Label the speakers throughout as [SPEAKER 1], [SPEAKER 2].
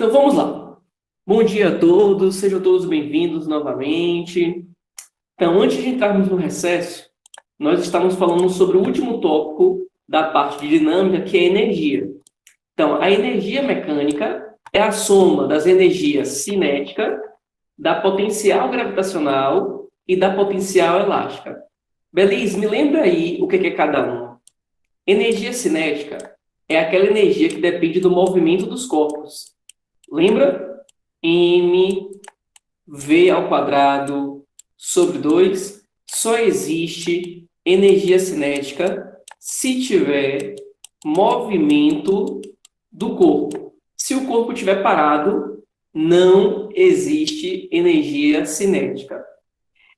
[SPEAKER 1] Então vamos lá. Bom dia a todos, sejam todos bem-vindos novamente. Então, antes de entrarmos no recesso, nós estávamos falando sobre o último tópico da parte de dinâmica, que é energia. Então, a energia mecânica é a soma das energias cinética, da potencial gravitacional e da potencial elástica. Belize, me lembra aí o que é cada um. Energia cinética é aquela energia que depende do movimento dos corpos. Lembra? mv ao quadrado sobre 2 só existe energia cinética se tiver movimento do corpo. Se o corpo estiver parado, não existe energia cinética.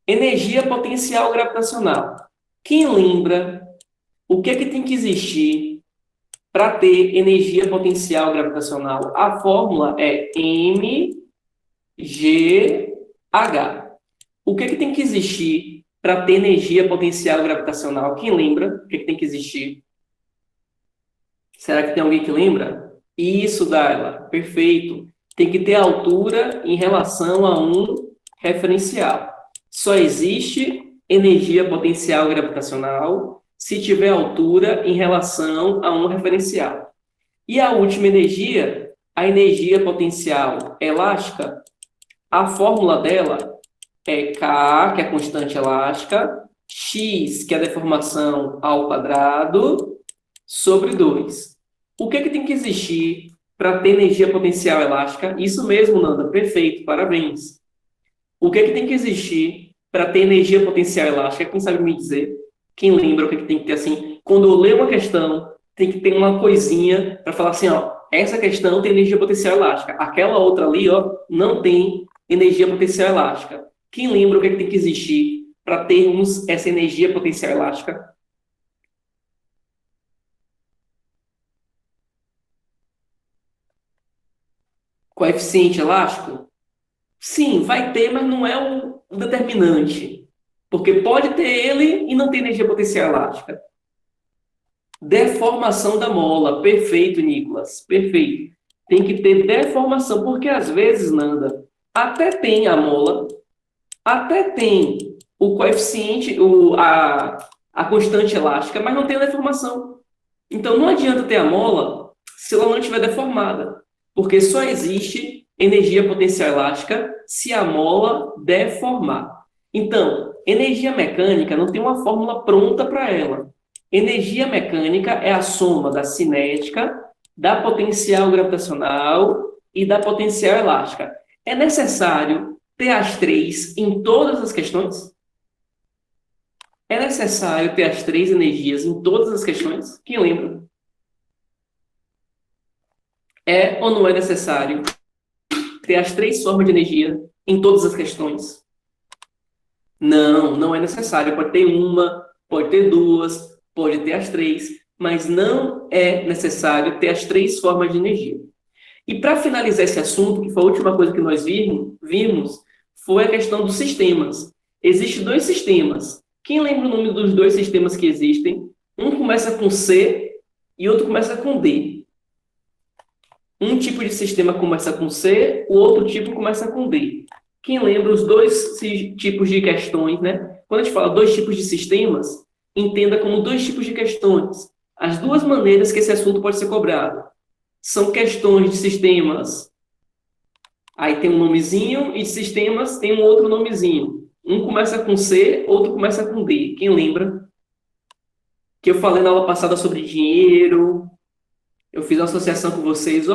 [SPEAKER 1] Energia potencial gravitacional. Quem lembra o que é que tem que existir para ter energia potencial gravitacional? A fórmula é mgh. O que é que tem que existir para ter energia potencial gravitacional? Quem lembra o que é que tem que existir? Será que tem alguém que lembra? Isso, Daila. Perfeito. Tem que ter altura em relação a um referencial. Só existe energia potencial gravitacional se tiver altura em relação a um referencial. E a última energia, a energia potencial elástica, a fórmula dela é K, que é a constante elástica, X, que é a deformação ao quadrado, sobre 2. O que é que tem que existir para ter energia potencial elástica? Isso mesmo, Nanda, perfeito, parabéns. O que é que tem que existir para ter energia potencial elástica? Quem sabe me dizer? Quem lembra o que é que tem que ter assim? Quando eu ler uma questão, tem que ter uma coisinha para falar assim, ó, essa questão tem energia potencial elástica, aquela outra ali, ó, não tem energia potencial elástica. Quem lembra o que é que tem que existir para termos essa energia potencial elástica? Coeficiente elástico? Sim, vai ter, mas não é o determinante. Porque pode ter ele e não ter energia potencial elástica. Deformação da mola. Perfeito, Nicolas. Perfeito. Tem que ter deformação, porque às vezes, Nanda, até tem a mola, até tem o coeficiente, a constante elástica, mas não tem a deformação. Então, não adianta ter a mola se ela não estiver deformada, porque só existe energia potencial elástica se a mola deformar. Então, energia mecânica não tem uma fórmula pronta para ela. Energia mecânica é a soma da cinética, da potencial gravitacional e da potencial elástica. É necessário ter as três em todas as questões? É necessário ter as três energias em todas as questões? Quem lembra? É ou não é necessário ter as três formas de energia em todas as questões? Não, não é necessário. Pode ter uma, pode ter duas, pode ter as três, mas não é necessário ter as três formas de energia. E para finalizar esse assunto, que foi a última coisa que nós vimos, foi a questão dos sistemas. Existem dois sistemas. Quem lembra o nome dos dois sistemas que existem? Um começa com C e outro começa com D. Um tipo de sistema começa com C, o outro tipo começa com D. Quem lembra os dois tipos de questões, né? Quando a gente fala dois tipos de sistemas, entenda como dois tipos de questões. As duas maneiras que esse assunto pode ser cobrado. São questões de sistemas. Aí tem um nomezinho, e de sistemas tem um outro nomezinho. Um começa com C, outro começa com D. Quem lembra? Que eu falei na aula passada sobre dinheiro. Eu fiz uma associação com vocês.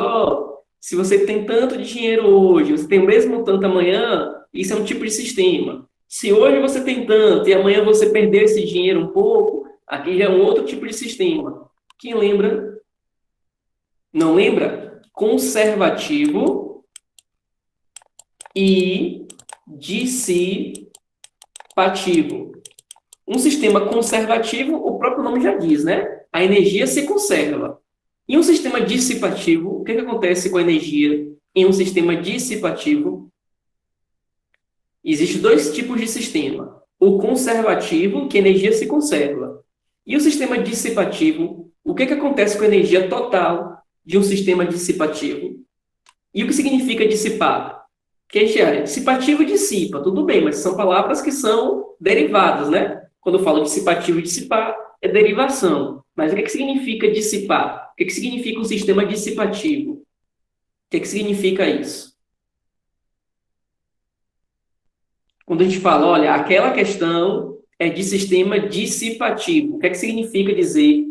[SPEAKER 1] Se você tem tanto de dinheiro hoje, você tem o mesmo tanto amanhã, isso é um tipo de sistema. Se hoje você tem tanto e amanhã você perdeu esse dinheiro um pouco, aqui já é um outro tipo de sistema. Quem lembra? Não lembra? Conservativo e dissipativo. Um sistema conservativo, o próprio nome já diz, né? A energia se conserva. Em um sistema dissipativo, o que acontece com a energia em um sistema dissipativo? Existem dois tipos de sistema. O conservativo, que a energia se conserva. E o sistema dissipativo, o que acontece com a energia total de um sistema dissipativo? E o que significa dissipar? Que a gente é dissipativo e dissipa, tudo bem, mas são palavras que são derivadas, né? Quando eu falo dissipativo e dissipar, é derivação. Mas o que significa dissipar? O que significa um sistema dissipativo? O que significa isso? Quando a gente fala, olha, aquela questão é de sistema dissipativo. O que significa dizer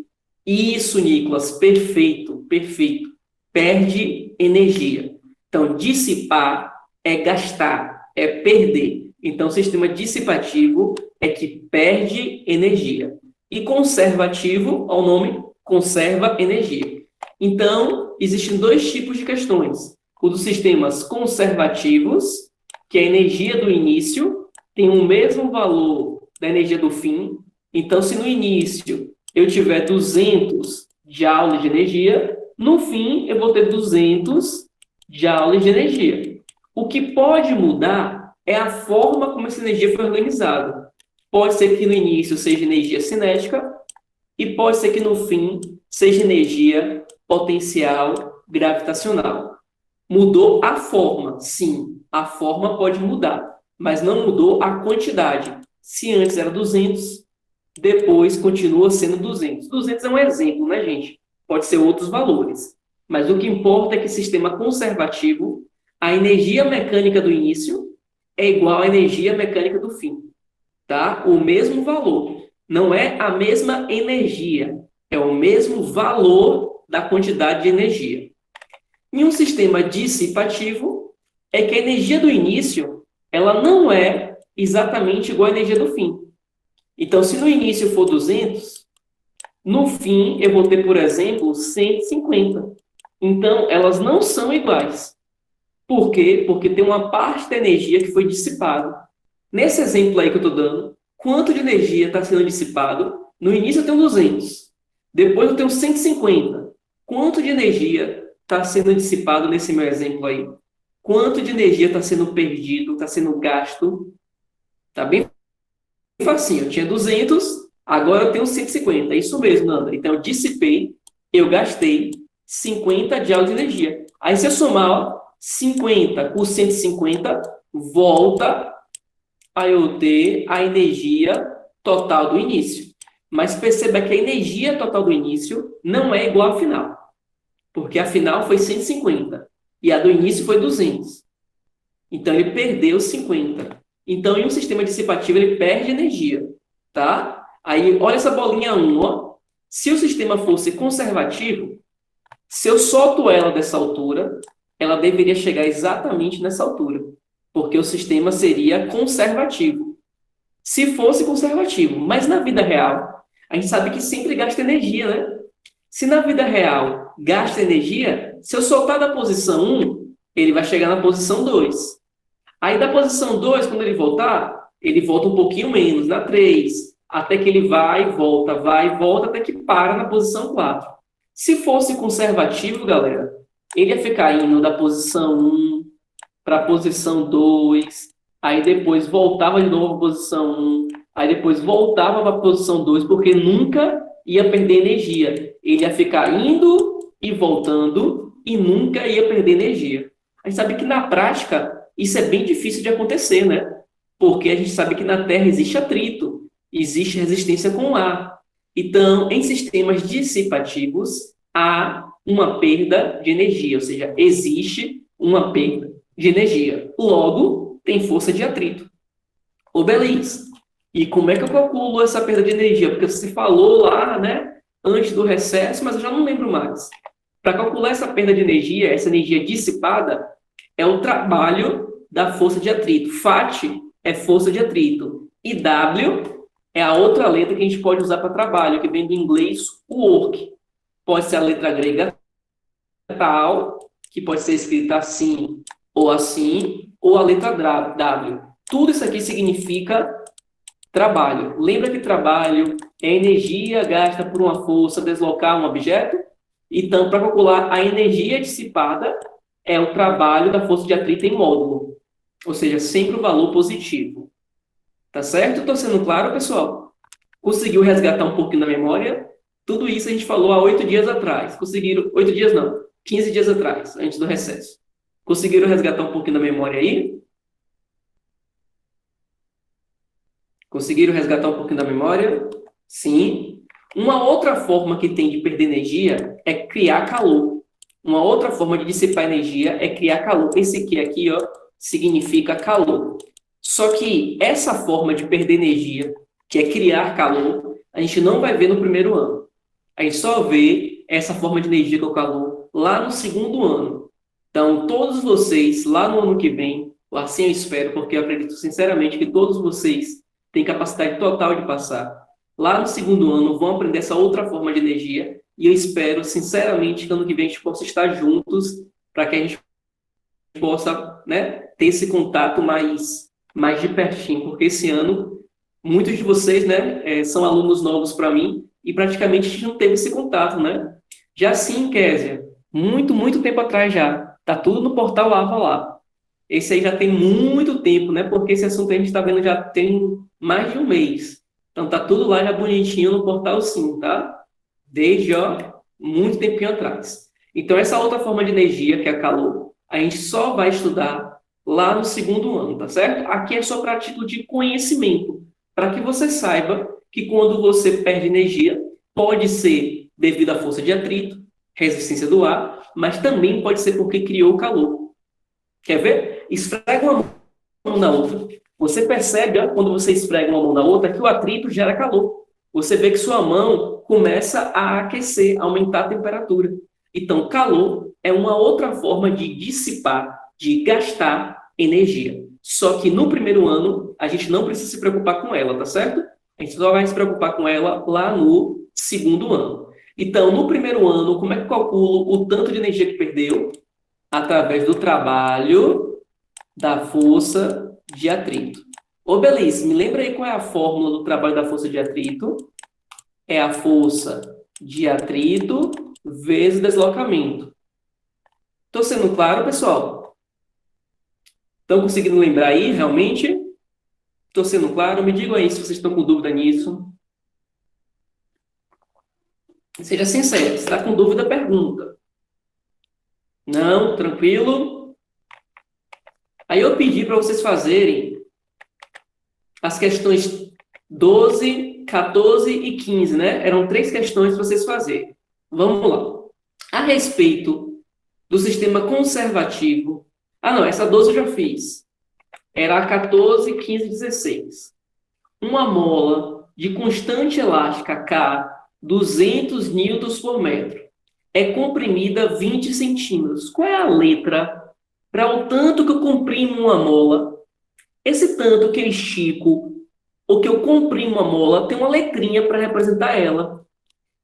[SPEAKER 1] isso, Nicolas? Perfeito, perfeito. Perde energia. Então, dissipar é gastar, é perder. Então, sistema dissipativo é que perde energia. E conservativo, ao nome, conserva energia. Então, existem dois tipos de questões. O dos sistemas conservativos, que a energia do início tem o mesmo valor da energia do fim. Então, se no início eu tiver 200 joules de energia, no fim eu vou ter 200 joules de energia. O que pode mudar é a forma como essa energia foi organizada. Pode ser que no início seja energia cinética e pode ser que no fim seja energia potencial gravitacional. Mudou a forma, sim, a forma pode mudar, mas não mudou a quantidade. Se antes era 200, depois continua sendo 200. 200 é um exemplo, né, gente? Pode ser outros valores. Mas o que importa é que sistema conservativo, a energia mecânica do início é igual à energia mecânica do fim, tá? O mesmo valor. Não é a mesma energia, é o mesmo valor da quantidade de energia. Em um sistema dissipativo, é que a energia do início, ela não é exatamente igual à energia do fim. Então, se no início for 200, no fim eu vou ter, por exemplo, 150. Então, elas não são iguais. Por quê? Porque tem uma parte da energia que foi dissipada. Nesse exemplo aí que eu estou dando, quanto de energia está sendo dissipado? No início eu tenho 200. Depois eu tenho 150. Quanto de energia está sendo dissipado nesse meu exemplo aí? Quanto de energia está sendo perdido, está sendo gasto? Está bem facinho. Eu tinha 200, agora eu tenho 150. É isso mesmo, Nanda. Então, eu dissipei, eu gastei 50 joules de energia. Aí, se eu somar, ó, 50 por 150, volta a eu ter a energia total do início. Mas perceba que a energia total do início não é igual à final. Porque a final foi 150 e a do início foi 200. Então, ele perdeu 50. Então, em um sistema dissipativo, ele perde energia, tá? Aí, olha essa bolinha 1, ó. Se o sistema fosse conservativo, se eu solto ela dessa altura, ela deveria chegar exatamente nessa altura, porque o sistema seria conservativo. Se fosse conservativo, mas na vida real, a gente sabe que sempre gasta energia, né? Se na vida real gasta energia, se eu soltar da posição 1, ele vai chegar na posição 2. Aí da posição 2, quando ele volta um pouquinho menos, na 3, até que ele vai e volta, até que para na posição 4. Se fosse conservativo, galera, ele ia ficar indo da posição 1 para a posição 2, aí depois voltava de novo para a posição 1, aí depois voltava para a posição 2, porque nunca ia perder energia. Ele ia ficar indo e voltando e nunca ia perder energia. A gente sabe que na prática isso é bem difícil de acontecer, né? Porque a gente sabe que na Terra existe atrito, existe resistência com o ar. Então, em sistemas dissipativos, há uma perda de energia, ou seja, existe uma perda de energia. Logo, tem força de atrito. Ô, beleza. E como é que eu calculo essa perda de energia? Porque você falou lá, né, antes do recesso, mas eu já não lembro mais. Para calcular essa perda de energia, essa energia dissipada, é o trabalho da força de atrito. FAT é força de atrito. E W é a outra letra que a gente pode usar para trabalho, que vem do inglês work. Pode ser a letra grega tal, que pode ser escrita assim, ou a letra W. Tudo isso aqui significa trabalho. Lembra que trabalho é energia gasta por uma força deslocar um objeto? Então, para calcular a energia dissipada, é o trabalho da força de atrito em módulo. Ou seja, sempre o valor positivo. Tá certo? Estou sendo claro, pessoal? Conseguiu resgatar um pouquinho na memória? Tudo isso a gente falou há 8 dias atrás. Conseguiram, 8 dias não, 15 dias atrás, antes do recesso. Conseguiram resgatar um pouquinho da memória aí? Conseguiram resgatar um pouquinho da memória? Sim. Uma outra forma que tem de perder energia é criar calor. Uma outra forma de dissipar energia é criar calor. Esse aqui, ó, significa calor. Só que essa forma de perder energia, que é criar calor, a gente não vai ver no primeiro ano. A gente só vê essa forma de energia, que é o calor, lá no segundo ano. Então, todos vocês, lá no ano que vem, assim eu espero, porque eu acredito sinceramente que todos vocês têm capacidade total de passar. Lá no segundo ano, vão aprender essa outra forma de energia, e eu espero, sinceramente, que ano que vem a gente possa estar juntos, para que a gente possa, né, ter esse contato mais de pertinho, porque esse ano, muitos de vocês, né, são alunos novos para mim, e praticamente a gente não teve esse contato, né? Já sim, Késia, muito tempo atrás já, tá tudo no portal AVA lá. Esse aí já tem muito tempo, né? Porque esse assunto a gente está vendo já tem mais de um mês. Então tá tudo lá já bonitinho no portal sim, tá? Desde, ó, muito tempinho atrás. Então essa outra forma de energia, que é a calor, a gente só vai estudar lá no segundo ano, tá certo? Aqui é só para título de conhecimento, para que você saiba que quando você perde energia, pode ser devido à força de atrito, resistência do ar, mas também pode ser porque criou calor. Quer ver? Esfrega uma mão na outra. Você percebe, ó, quando você esfrega uma mão na outra, que o atrito gera calor. Você vê que sua mão começa a aquecer, a aumentar a temperatura. Então, calor é uma outra forma de dissipar, de gastar energia. Só que no primeiro ano, a gente não precisa se preocupar com ela, tá certo? A gente só vai se preocupar com ela lá no segundo ano. Então, no primeiro ano, como é que eu calculo o tanto de energia que perdeu? Através do trabalho da força de atrito. Ô, Belice, me lembra aí qual é a fórmula do trabalho da força de atrito? É a força de atrito vezes deslocamento. Estou sendo claro, pessoal? Estão conseguindo lembrar aí, realmente? Estou sendo claro? Me digam aí se vocês estão com dúvida nisso. Seja sincero, se está com dúvida, pergunta. Não? Tranquilo? Aí eu pedi para vocês fazerem as questões 12, 14 e 15, né? Eram 3 questões para vocês fazerem. Vamos lá. A respeito do sistema conservativo... Ah, não, essa 12 eu já fiz. Era a 14, 15 16. Uma mola de constante elástica K, 200 newtons por metro, é comprimida 20 centímetros. Qual é a letra para o tanto que eu comprimo uma mola? Esse tanto que eu estico ou que eu comprimo uma mola tem uma letrinha para representar ela.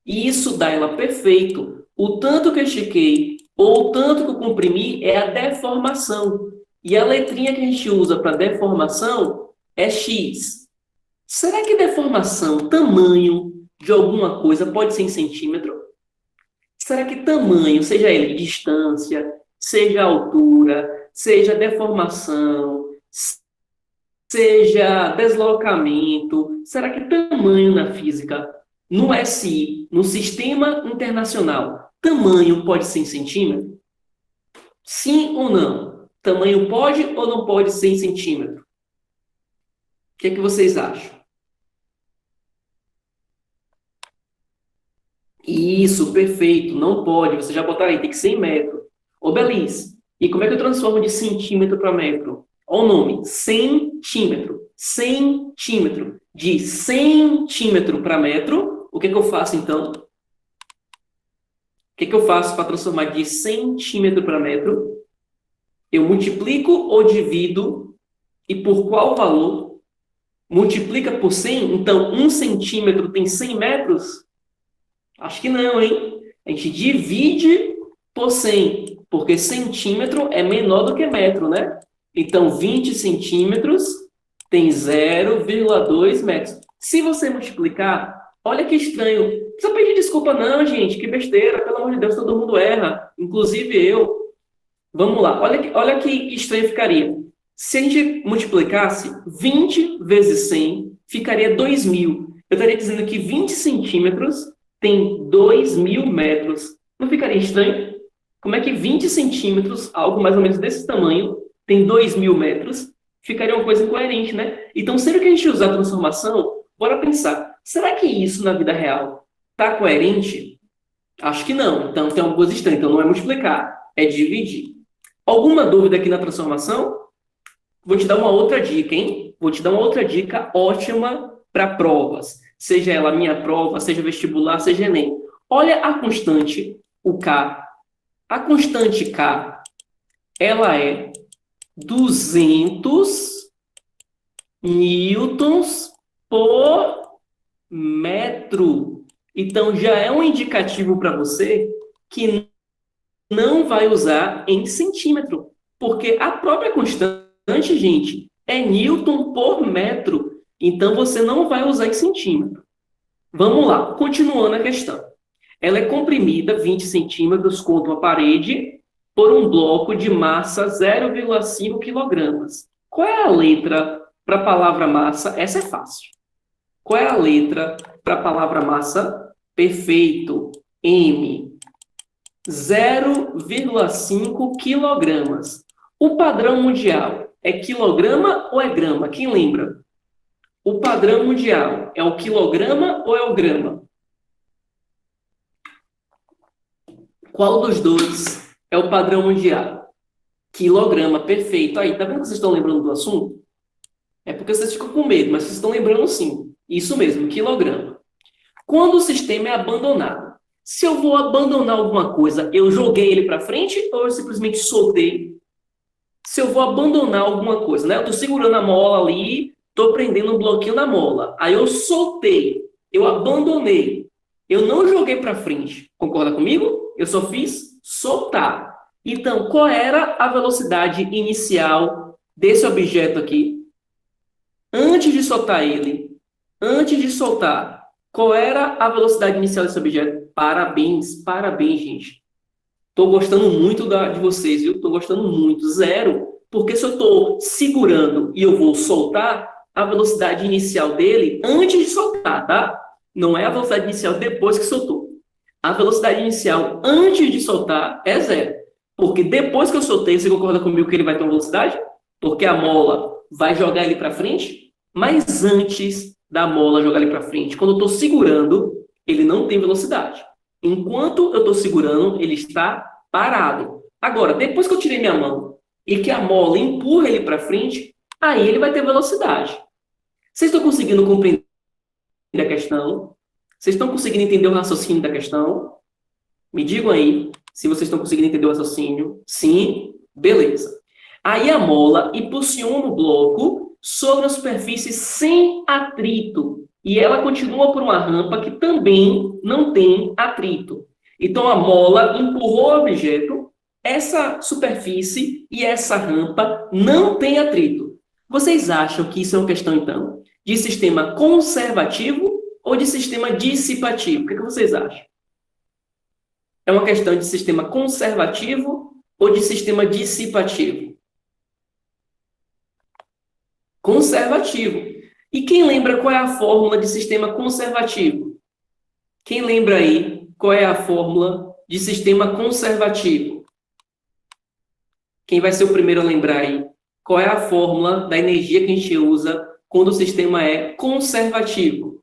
[SPEAKER 1] E isso dá ela perfeito. O tanto que eu estiquei ou o tanto que eu comprimi é a deformação. E a letrinha que a gente usa para deformação é X. Será que deformação, tamanho de alguma coisa pode ser em centímetro? Será que tamanho, seja ele distância, seja altura, seja deformação, seja deslocamento, será que tamanho na física, no SI, no Sistema Internacional, tamanho pode ser em centímetro? Sim ou não? Tamanho pode ou não pode ser em centímetro? O que é que vocês acham? Isso, perfeito. Não pode. Você já botaram aí, tem que ser em metro. Ô, Belize, e como é que eu transformo de centímetro para metro? Olha o nome, centímetro. Centímetro. De centímetro para metro, o que é que eu faço, então? O que é que eu faço para transformar de centímetro para metro? Eu multiplico ou divido? E por qual valor? Multiplica por 100? Então, 1 centímetro tem 100 metros? Acho que não, hein? A gente divide por 100, porque centímetro é menor do que metro, né? Então, 20 centímetros tem 0,2 metros. Se você multiplicar, olha que estranho. Não precisa pedir desculpa não, gente. Que besteira. Pelo amor de Deus, todo mundo erra. Inclusive eu. Vamos lá. Olha que estranho ficaria. Se a gente multiplicasse 20 vezes 100, ficaria 2.000. Eu estaria dizendo que 20 centímetros tem 2.000 metros. Não ficaria estranho? Como é que 20 centímetros, algo mais ou menos desse tamanho, tem 2.000 metros, ficaria uma coisa incoerente, né? Então, sempre que a gente usar a transformação, bora pensar, será que isso na vida real está coerente? Acho que não. Então, tem alguma coisa estranha. Então, não é multiplicar, é dividir. Alguma dúvida aqui na transformação? Vou te dar uma outra dica, hein? Vou te dar uma outra dica ótima para provas. Seja ela minha prova, seja vestibular, seja Enem. Olha a constante, o K. A constante K, ela é 200 newtons por metro. Então, já é um indicativo para você que não vai usar em centímetro, porque a própria constante, gente, é newton por metro. Então, você não vai usar em centímetro. Vamos lá, continuando a questão. Ela é comprimida 20 centímetros contra uma parede por um bloco de massa 0,5 quilogramas. Qual é a letra para a palavra massa? Essa é fácil. Qual é a letra para a palavra massa? Perfeito. M. 0,5 quilogramas. O padrão mundial é quilograma ou é grama? Quem lembra? O padrão mundial é o quilograma ou é o grama? Qual dos dois é o padrão mundial? Quilograma, perfeito. Aí, tá vendo que vocês estão lembrando do assunto? É porque vocês ficam com medo, mas vocês estão lembrando sim. Isso mesmo, quilograma. Quando o sistema é abandonado, se eu vou abandonar alguma coisa, eu joguei ele para frente ou eu simplesmente soltei? Se eu vou abandonar alguma coisa, né? Eu estou segurando a mola ali, estou prendendo um bloquinho na mola. Aí eu soltei, eu abandonei. Eu não joguei para frente. Concorda comigo? Eu só fiz soltar. Então, qual era a velocidade inicial desse objeto aqui? Antes de soltar ele, antes de soltar, qual era a velocidade inicial desse objeto? Parabéns, parabéns, gente. Estou gostando muito de vocês, viu? Estou gostando muito. Zero. Porque se eu estou segurando e eu vou soltar, a velocidade inicial dele antes de soltar, tá? Não é a velocidade inicial depois que soltou. A velocidade inicial antes de soltar é zero. Porque depois que eu soltei, você concorda comigo que ele vai ter uma velocidade? Porque a mola vai jogar ele para frente, mas antes da mola jogar ele para frente, quando eu estou segurando, ele não tem velocidade. Enquanto eu estou segurando, ele está parado. Agora, depois que eu tirei minha mão e que a mola empurra ele para frente, aí ele vai ter velocidade. Vocês estão conseguindo compreender a questão? Vocês estão conseguindo entender o raciocínio da questão? Me digam aí se vocês estão conseguindo entender o raciocínio. Sim? Beleza. Aí a mola impulsiona o bloco sobre a superfície sem atrito. E ela continua por uma rampa que também não tem atrito. Então, a mola empurrou o objeto, essa superfície e essa rampa não tem atrito. Vocês acham que isso é uma questão, então, de sistema conservativo ou de sistema dissipativo? O que vocês acham? É uma questão de sistema conservativo ou de sistema dissipativo? Conservativo. E quem lembra qual é a fórmula de sistema conservativo? Quem lembra aí qual é a fórmula de sistema conservativo? Quem vai ser o primeiro a lembrar aí? Qual é a fórmula da energia que a gente usa quando o sistema é conservativo?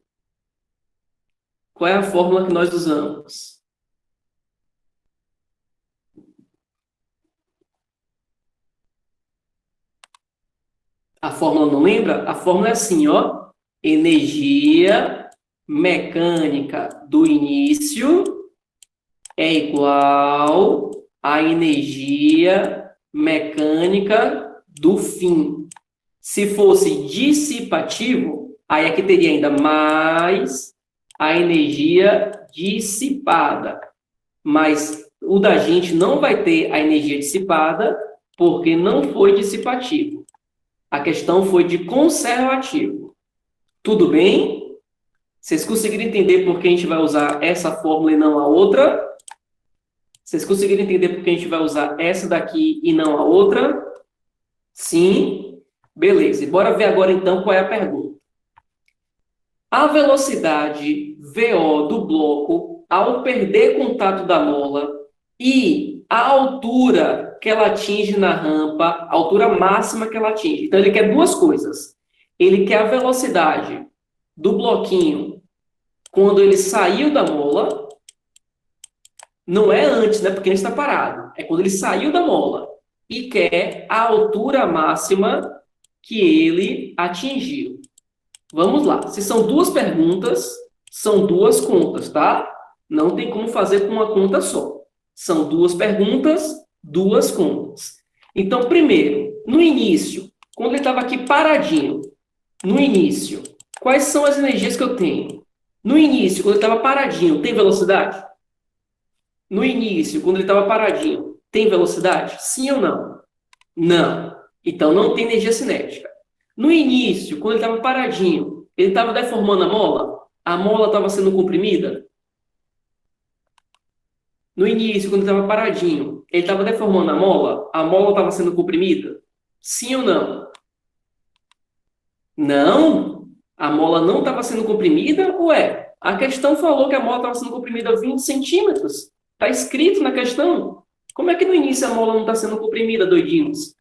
[SPEAKER 1] Qual é a fórmula que nós usamos? A fórmula não lembra? A fórmula é assim, ó. Energia mecânica do início é igual à energia mecânica do fim. Se fosse dissipativo, aí é que teria ainda mais a energia dissipada. Mas o da gente não vai ter a energia dissipada porque não foi dissipativo. A questão foi de conservativo. Tudo bem? Vocês conseguiram entender por que a gente vai usar essa fórmula e não a outra? Vocês conseguiram entender por que a gente vai usar essa daqui e não a outra? Sim? Beleza. E bora ver agora, então, qual é a pergunta. A velocidade VO do bloco, ao perder contato da mola e a altura que ela atinge na rampa, a altura máxima que ela atinge. Então, ele quer duas coisas. Ele quer a velocidade do bloquinho quando ele saiu da mola. Não é antes, né? Porque ele está parado. É quando ele saiu da mola. E quer a altura máxima que ele atingiu. Vamos lá. Se são duas perguntas, são duas contas, tá? Não tem como fazer com uma conta só. São duas perguntas, duas contas. Então, primeiro, no início, quando ele estava aqui paradinho, no início, quais são as energias que eu tenho? No início, quando ele estava paradinho, tem velocidade? No início, quando ele estava paradinho, tem velocidade? Sim ou não? Não. Então, não tem energia cinética. No início, quando ele estava paradinho, ele estava deformando a mola? A mola estava sendo comprimida? No início, quando ele estava paradinho, ele estava deformando a mola estava sendo comprimida? Sim ou não? Não? A mola não estava sendo comprimida? Ué, a questão falou que a mola estava sendo comprimida 20 centímetros. Está escrito na questão. Como é que no início a mola não está sendo comprimida, doidinhos?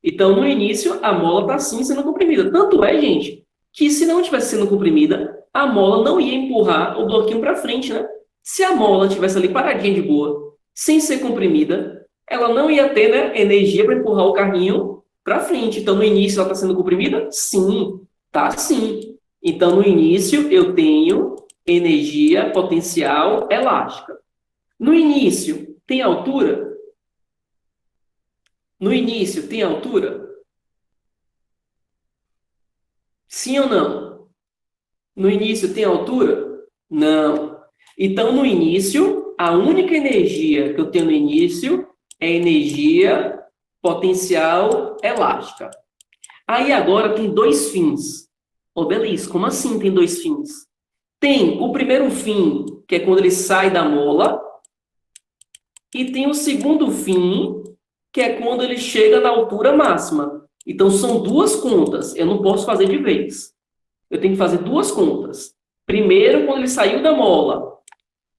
[SPEAKER 1] Então, no início, a mola está sim sendo comprimida. Tanto é, gente, que se não tivesse sendo comprimida, a mola não ia empurrar o bloquinho para frente, né? Se a mola tivesse ali paradinha de boa, sem ser comprimida, ela não ia ter, né, energia para empurrar o carrinho para frente. Então, no início, ela está sendo comprimida? Sim, tá sim. Então, no início, eu tenho energia potencial elástica. No início, tem altura? No início, tem altura? Sim ou não? No início, tem altura? Não. Então, no início, a única energia que eu tenho no início é energia potencial elástica. Aí, agora, tem dois fins. Oh, beleza, como assim tem dois fins? Tem o primeiro fim, que é quando ele sai da mola, e tem o segundo fim, que é quando ele chega na altura máxima. Então, são duas contas. Eu não posso fazer de vez. Eu tenho que fazer duas contas. Primeiro, quando ele saiu da mola.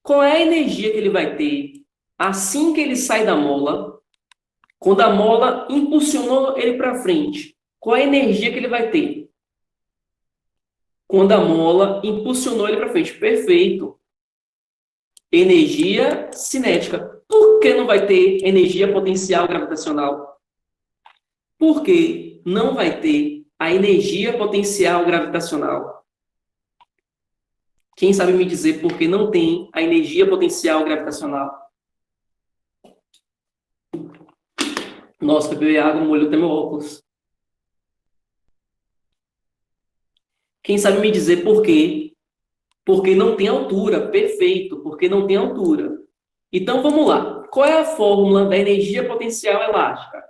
[SPEAKER 1] Qual é a energia que ele vai ter assim que ele sai da mola? Quando a mola impulsionou ele para frente. Qual é a energia que ele vai ter? Quando a mola impulsionou ele para frente. Perfeito. Energia cinética. Por que não vai ter energia potencial gravitacional? Porque não vai ter a energia potencial gravitacional. Quem sabe me dizer por que não tem a energia potencial gravitacional? Nossa, beber água molhou até meu óculos. Quem sabe me dizer por quê? Porque não tem altura. Perfeito, porque não tem altura. Então, vamos lá. Qual é a fórmula da energia potencial elástica?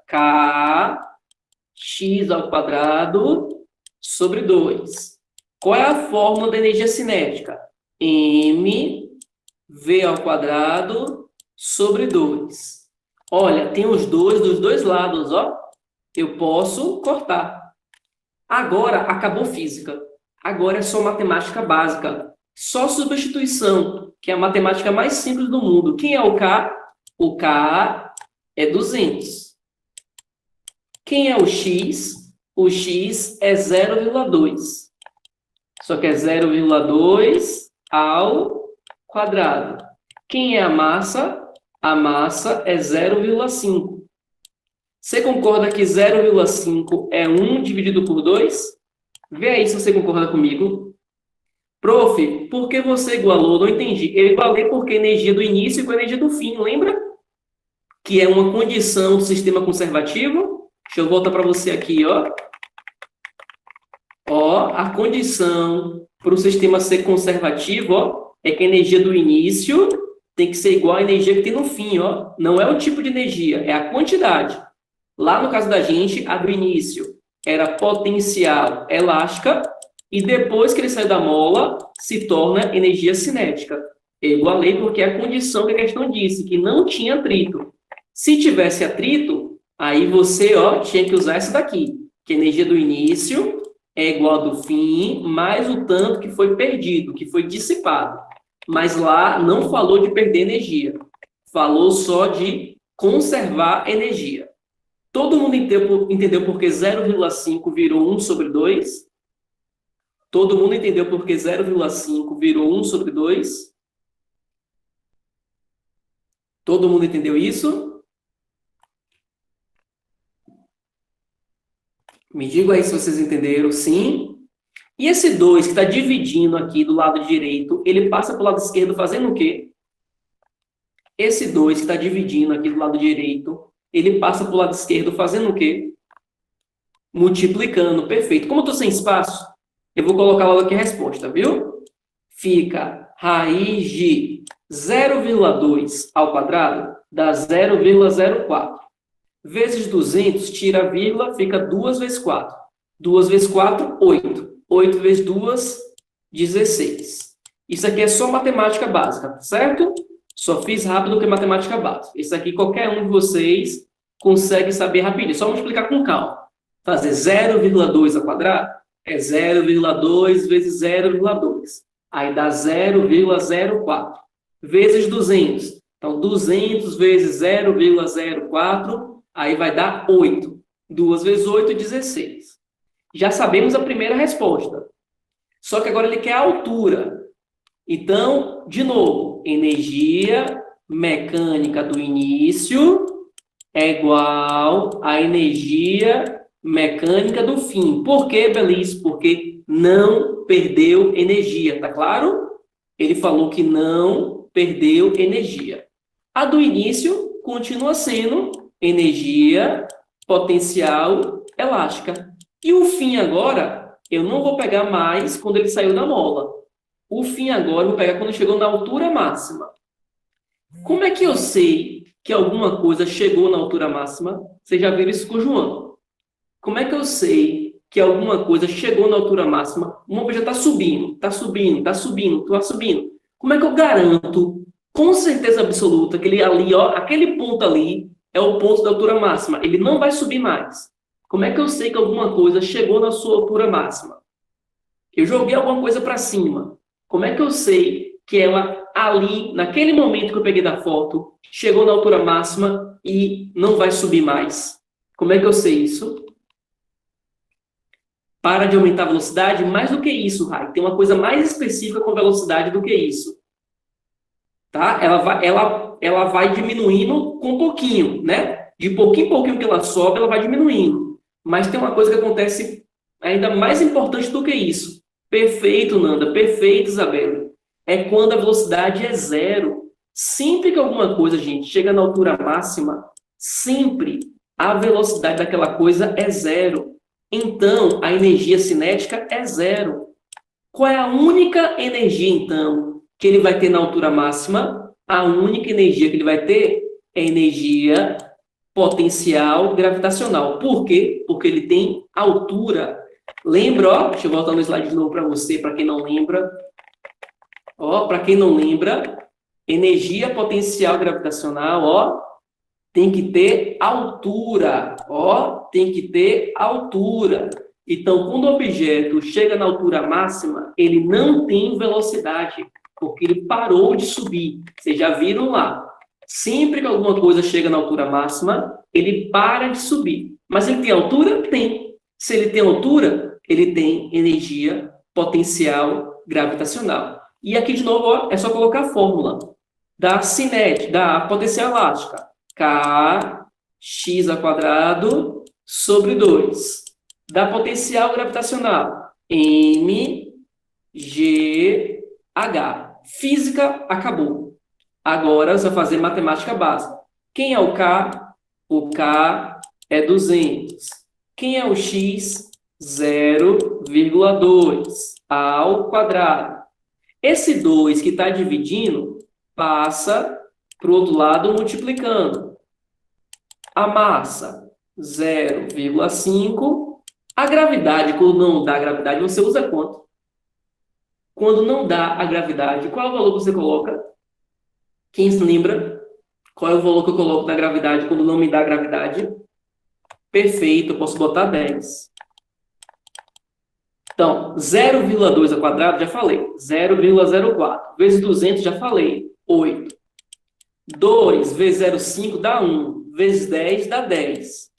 [SPEAKER 1] Kx ao quadrado sobre 2. Qual é a fórmula da energia cinética? mv ao quadrado sobre 2. Olha, tem os dois dos dois lados, ó. Eu posso cortar. Agora, acabou física. Agora é só matemática básica. Só substituição, que é a matemática mais simples do mundo. Quem é o K? O K é 200. Quem é o X? O X é 0,2. Só que é 0,2 ao quadrado. Quem é a massa? A massa é 0,5. Você concorda que 0,5 é 1 dividido por 2? Vê aí se você concorda comigo. Prof, por que você igualou? Não entendi. Eu igualei porque energia do início com energia do fim, lembra? Que é uma condição do sistema conservativo. Deixa eu voltar para você aqui, ó. Ó, a condição para o sistema ser conservativo, ó, é que a energia do início tem que ser igual à energia que tem no fim, ó. Não é o tipo de energia, é a quantidade. Lá no caso da gente, a do início era potencial elástica, e depois que ele saiu da mola, se torna energia cinética. Eu igualei porque é a condição que a questão disse, que não tinha atrito. Se tivesse atrito, aí você, ó, tinha que usar essa daqui, que a energia do início é igual a do fim, mais o tanto que foi perdido, que foi dissipado. Mas lá não falou de perder energia. Falou só de conservar energia. Todo mundo entendeu por que 0,5 virou 1 sobre 2? Todo mundo entendeu por que 0,5 virou 1 sobre 2? Todo mundo entendeu isso? Me digam aí se vocês entenderam, sim. E esse 2 que está dividindo aqui do lado direito, ele passa para o lado esquerdo fazendo o quê? Esse 2 que está dividindo aqui do lado direito, ele passa para o lado esquerdo fazendo o quê? Multiplicando, perfeito. Como eu estou sem espaço, eu vou colocar logo aqui a resposta, viu? Fica raiz de 0,2 ao quadrado dá 0,04. Vezes 200, tira a vírgula, fica 2 vezes 4. 2 vezes 4, 8. 8 vezes 2, 16. Isso aqui é só matemática básica, certo? Só fiz rápido que matemática básica. Isso aqui qualquer um de vocês consegue saber rapidinho. É só multiplicar com calma. Fazer 0,2 ao quadrado é 0,2 vezes 0,2. Aí dá 0,04. Vezes 200. Então, 200 vezes 0,04, aí vai dar 8. 2 vezes 8, 16. Já sabemos a primeira resposta. Só que agora ele quer a altura. Então, de novo, energia mecânica do início é igual à energia mecânica do fim. Por quê, Belize? Porque não perdeu energia, tá claro? Ele falou que não perdeu energia. A do início continua sendo energia potencial elástica. E o fim agora, eu não vou pegar mais quando ele saiu da mola. O fim agora eu vou pegar quando chegou na altura máxima. Como é que eu sei que alguma coisa chegou na altura máxima? Vocês já viram isso com o João. Como é que eu sei que alguma coisa chegou na altura máxima? Uma coisa está subindo, está subindo, está subindo, está subindo. Como é que eu garanto, com certeza absoluta, que ele ali, ó, aquele ponto ali é o ponto da altura máxima? Ele não vai subir mais. Como é que eu sei que alguma coisa chegou na sua altura máxima? Eu joguei alguma coisa para cima. Como é que eu sei que ela ali, naquele momento que eu peguei da foto, chegou na altura máxima e não vai subir mais? Como é que eu sei isso? Para de aumentar a velocidade, mais do que isso, Rai. Tem uma coisa mais específica com velocidade do que isso. Tá? Ela vai diminuindo com pouquinho, né? De pouquinho em pouquinho que ela sobe, ela vai diminuindo. Mas tem uma coisa que acontece ainda mais importante do que isso. Perfeito, Nanda. Perfeito, Isabela. É quando a velocidade é zero. Sempre que alguma coisa, gente, chega na altura máxima, sempre a velocidade daquela coisa é zero. Então, a energia cinética é zero. Qual é a única energia, então, que ele vai ter na altura máxima? A única energia que ele vai ter é energia potencial gravitacional. Por quê? Porque ele tem altura. Lembra, ó, deixa eu voltar no slide de novo para você, para quem não lembra. Ó, para quem não lembra, energia potencial gravitacional, ó, tem que ter altura, ó, tem que ter altura. Então, quando o objeto chega na altura máxima, ele não tem velocidade, porque ele parou de subir. Vocês já viram lá. Sempre que alguma coisa chega na altura máxima, ele para de subir. Mas ele tem altura? Tem. Se ele tem altura, ele tem energia potencial gravitacional. E aqui, de novo, ó, é só colocar a fórmula da cinética, da potencial elástica. Kx² sobre 2. Da potencial gravitacional. mgh. Física acabou. Agora você vai fazer matemática básica. Quem é o K? O K é 200. Quem é o X? 0,2 ao quadrado. Esse 2 que está dividindo passa para o outro lado multiplicando. A massa, 0,5. A gravidade, quando não dá a gravidade, você usa quanto? Quando não dá a gravidade, qual é o valor que você coloca? Quem se lembra? Qual é o valor que eu coloco da gravidade quando não me dá a gravidade? Perfeito, eu posso botar 10. Então, 0,2 ao quadrado, já falei. 0,04. Vezes 200, já falei. 8. 2 vezes 0,5 dá 1. Vezes 10 dá 10.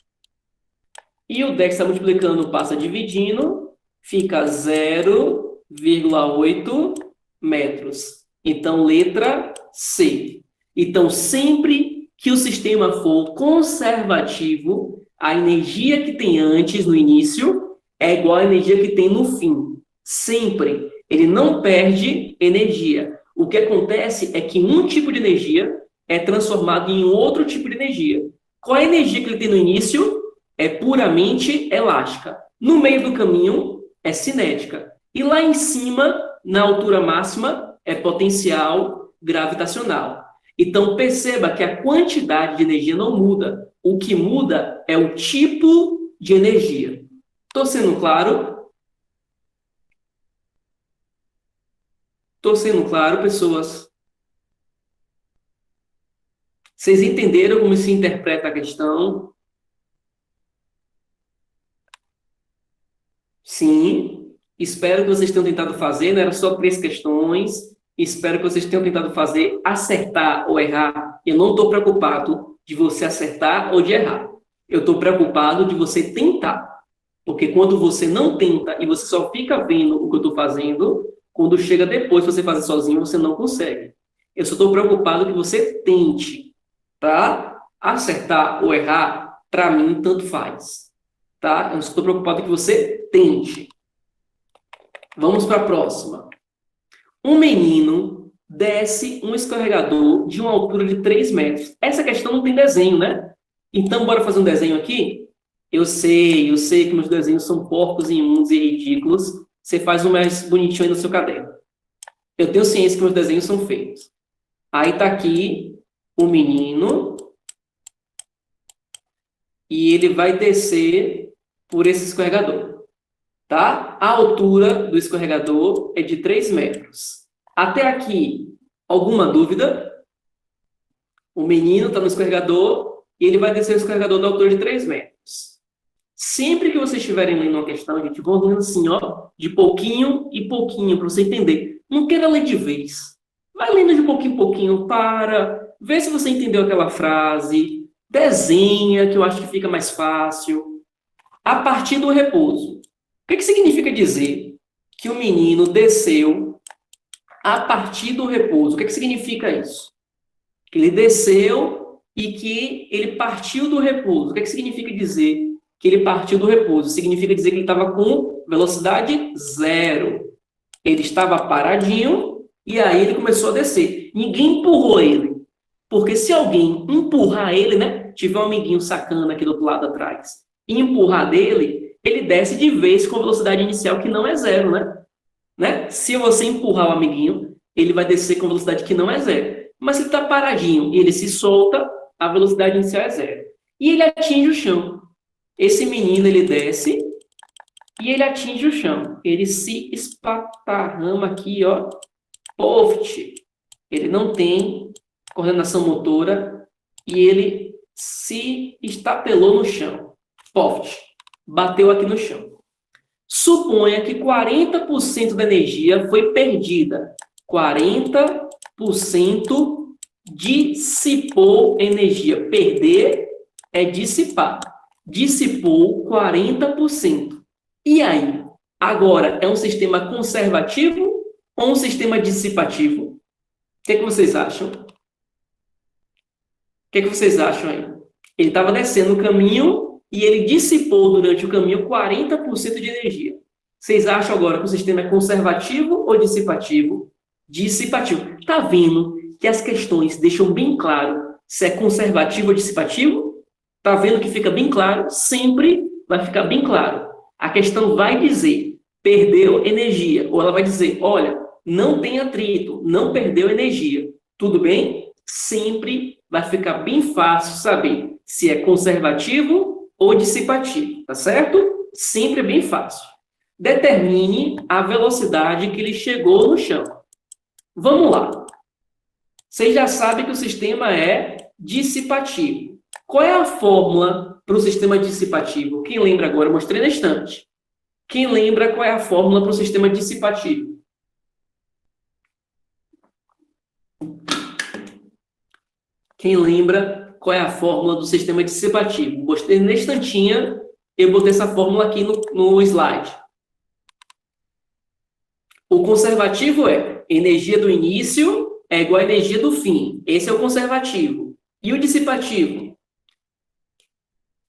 [SPEAKER 1] E o 10 está multiplicando, passa dividindo, fica 0,8 metros. Então, letra C. Então, sempre que o sistema for conservativo, a energia que tem antes, no início, é igual à energia que tem no fim. Sempre. Ele não perde energia. O que acontece é que um tipo de energia é transformado em outro tipo de energia. Qual é a energia que ele tem no início? É puramente elástica. No meio do caminho, é cinética. E lá em cima, na altura máxima, é potencial gravitacional. Então, perceba que a quantidade de energia não muda. O que muda é o tipo de energia. Estou sendo claro? Estou sendo claro, pessoas? Vocês entenderam como se interpreta a questão? Sim. Espero que vocês tenham tentado fazer, né? Eram só 3 questões. Espero que vocês tenham tentado fazer, acertar ou errar. Eu não estou preocupado de você acertar ou de errar. Eu estou preocupado de você tentar. Porque quando você não tenta e você só fica vendo o que eu estou fazendo, quando chega depois você fazer sozinho, você não consegue. Eu só estou preocupado que você tente, tá? Acertar ou errar, para mim, tanto faz, tá? Eu só estou preocupado que você tente. Vamos para a próxima. Um menino desce um escorregador de uma altura de 3 metros. Essa questão não tem desenho, né? Então, bora fazer um desenho aqui? Eu sei que meus desenhos são porcos, imundos e ridículos. Você faz um mais bonitinho aí no seu caderno. Eu tenho ciência que meus desenhos são feios. Aí tá aqui o menino e ele vai descer por esse escorregador, tá? A altura do escorregador é de 3 metros. Até aqui, alguma dúvida? O menino está no escorregador e ele vai descer o escorregador da altura de 3 metros. Sempre que vocês estiverem lendo uma questão, gente, vão lendo assim, ó, de pouquinho e pouquinho, para você entender. Não queira ler de vez. Vai lendo de pouquinho em pouquinho, vê se você entendeu aquela frase, desenha, que eu acho que fica mais fácil. A partir do repouso. O que significa dizer que o menino desceu a partir do repouso? O que significa isso? Que ele desceu e que ele partiu do repouso. O que significa dizer que ele partiu do repouso? Significa dizer que ele estava com velocidade 0. Ele estava paradinho e aí ele começou a descer. Ninguém empurrou ele. Porque se alguém empurrar ele, né? Tiver um amiguinho sacana aqui do outro lado atrás e empurrar dele, ele desce de vez com a velocidade inicial que não é 0, né? Se você empurrar o amiguinho, ele vai descer com velocidade que não é 0. Mas se ele está paradinho e ele se solta, a velocidade inicial é 0. E ele atinge o chão. Esse menino, ele desce e ele atinge o chão. Ele se espatarrama aqui, ó. Poft. Ele não tem coordenação motora e ele se estapelou no chão. Poft. Bateu aqui no chão. Suponha que 40% da energia foi perdida. 40% dissipou energia. Perder é dissipar. Dissipou 40%. E aí? Agora, é um sistema conservativo ou um sistema dissipativo? O que vocês acham? O que vocês acham aí? Ele estava descendo o caminho e ele dissipou durante o caminho 40% de energia. Vocês acham agora que o sistema é conservativo ou dissipativo? Dissipativo. Está vendo que as questões deixam bem claro se é conservativo ou dissipativo? Está vendo que fica bem claro? Sempre vai ficar bem claro. A questão vai dizer, perdeu energia. Ou ela vai dizer, olha, não tem atrito, não perdeu energia. Tudo bem? Sempre vai ficar bem fácil saber se é conservativo ou dissipativo, tá certo? Sempre é bem fácil. Determine a velocidade que ele chegou no chão. Vamos lá. Vocês já sabem que o sistema é dissipativo. Qual é a fórmula para o sistema dissipativo? Quem lembra agora? Eu mostrei na estante. Quem lembra qual é a fórmula para o sistema dissipativo? Quem lembra qual é a fórmula do sistema dissipativo? Botei na instantinha, eu botei essa fórmula aqui no slide. O conservativo é energia do início é igual a energia do fim. Esse é o conservativo. E o dissipativo?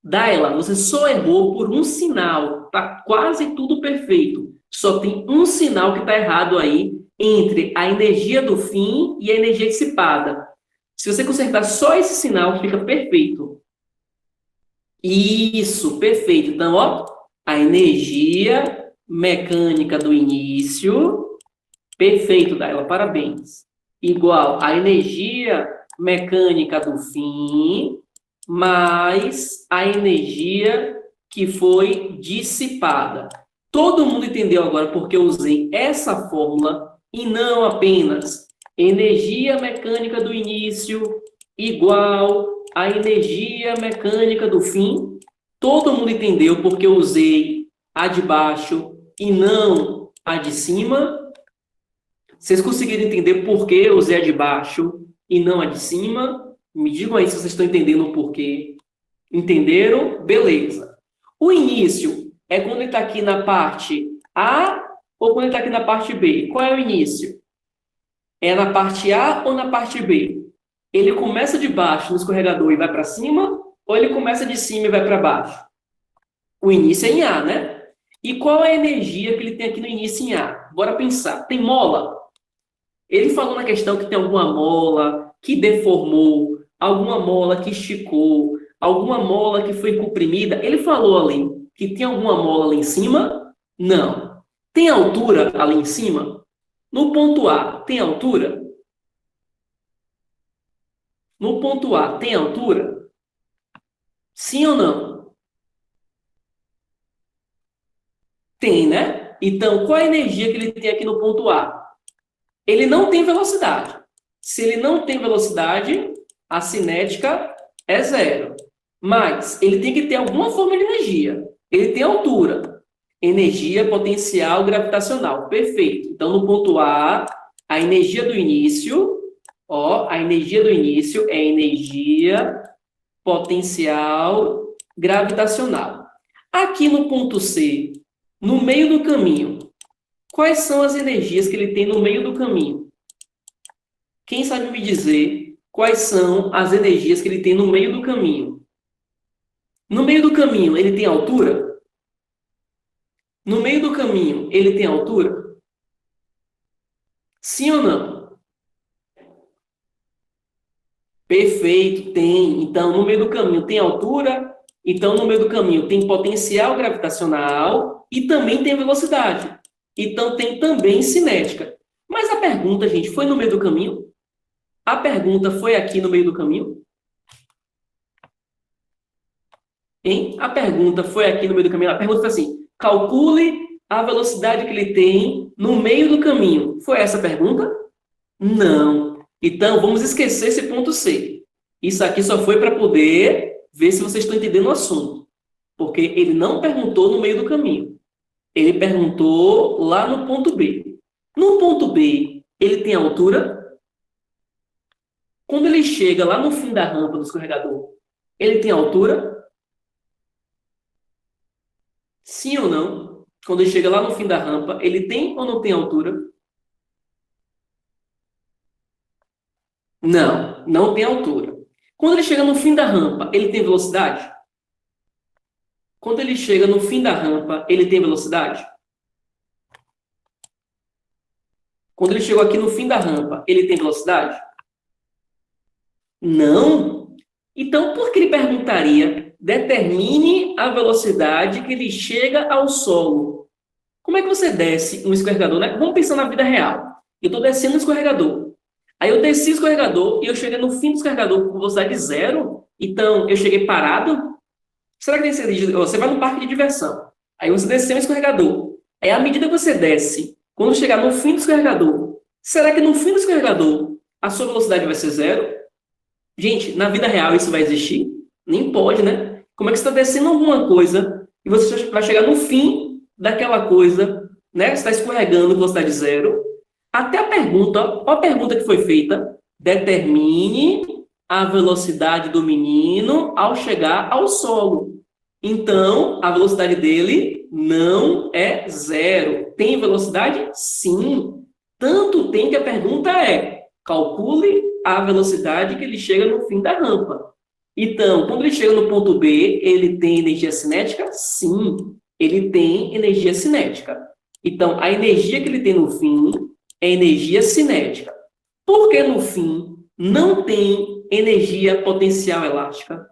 [SPEAKER 1] Daila, você só errou por um sinal. Tá quase tudo perfeito. Só tem um sinal que está errado aí entre a energia do fim e a energia dissipada. Se você consertar só esse sinal, fica perfeito. Isso, perfeito. Então, ó, a energia mecânica do início, perfeito, Daila, parabéns. Igual a energia mecânica do fim, mais a energia que foi dissipada. Todo mundo entendeu agora porque eu usei essa fórmula e não apenas energia mecânica do início igual a energia mecânica do fim? Todo mundo entendeu porque eu usei a de baixo e não a de cima? Vocês conseguiram entender por que eu usei a de baixo e não a de cima? Me digam aí se vocês estão entendendo o porquê. Entenderam? Beleza. O início é quando ele está aqui na parte A ou quando ele está aqui na parte B? Qual é o início? É na parte A ou na parte B? Ele começa de baixo no escorregador e vai para cima? Ou ele começa de cima e vai para baixo? O início é em A, né? E qual é a energia que ele tem aqui no início em A? Bora pensar. Tem mola? Ele falou na questão que tem alguma mola que deformou, alguma mola que esticou, alguma mola que foi comprimida. Ele falou ali que tem alguma mola ali em cima? Não. Tem altura ali em cima? No ponto A, tem altura? No ponto A, tem altura? Sim ou não? Tem, né? Então, qual a energia que ele tem aqui no ponto A? Ele não tem velocidade. Se ele não tem velocidade, a cinética é zero. Mas ele tem que ter alguma forma de energia. Ele tem altura. Energia potencial gravitacional. Perfeito. Então, no ponto A, a energia do início, ó, a energia do início é energia potencial gravitacional. Aqui no ponto C, no meio do caminho, quais são as energias que ele tem no meio do caminho? Quem sabe me dizer quais são as energias que ele tem no meio do caminho? No meio do caminho, ele tem altura? No meio do caminho, ele tem altura? Sim ou não? Perfeito, tem. Então, no meio do caminho tem altura, então no meio do caminho tem potencial gravitacional e também tem velocidade. Então, tem também cinética. Mas a pergunta, gente, foi no meio do caminho? A pergunta foi aqui no meio do caminho? Hein? A pergunta foi aqui no meio do caminho. A pergunta foi assim, calcule a velocidade que ele tem no meio do caminho. Foi essa a pergunta? Não. Então, vamos esquecer esse ponto C. Isso aqui só foi para poder ver se vocês estão entendendo o assunto. Porque ele não perguntou no meio do caminho. Ele perguntou lá no ponto B. No ponto B, ele tem altura? Quando ele chega lá no fim da rampa do escorregador, ele tem altura? Sim ou não? Quando ele chega lá no fim da rampa, ele tem ou não tem altura? Não, não tem altura. Quando ele chega no fim da rampa, ele tem velocidade? Quando ele chega no fim da rampa, ele tem velocidade? Quando ele chegou aqui no fim da rampa, ele tem velocidade? Não. Então, por que ele perguntaria? Determine a velocidade que ele chega ao solo. Como é que você desce um escorregador, né? Vamos pensar na vida real. Eu estou descendo um escorregador. Aí eu desci o escorregador e eu cheguei no fim do escorregador com velocidade zero. Então, eu cheguei parado? Será que você vai no parque de diversão? Aí você desceu um escorregador. Aí, à medida que você desce, quando chegar no fim do escorregador, será que no fim do escorregador a sua velocidade vai ser zero? Gente, na vida real isso vai existir? Nem pode, né? Como é que você está descendo alguma coisa e você vai chegar no fim daquela coisa, né? Você está escorregando com velocidade zero. Até a pergunta, ó a pergunta que foi feita, determine a velocidade do menino ao chegar ao solo. Então, a velocidade dele não é 0. Tem velocidade? Sim. Tanto tem que a pergunta é: calcule a velocidade que ele chega no fim da rampa. Então, quando ele chega no ponto B, ele tem energia cinética? Sim, ele tem energia cinética. Então, a energia que ele tem no fim é energia cinética. Por que no fim não tem energia potencial elástica?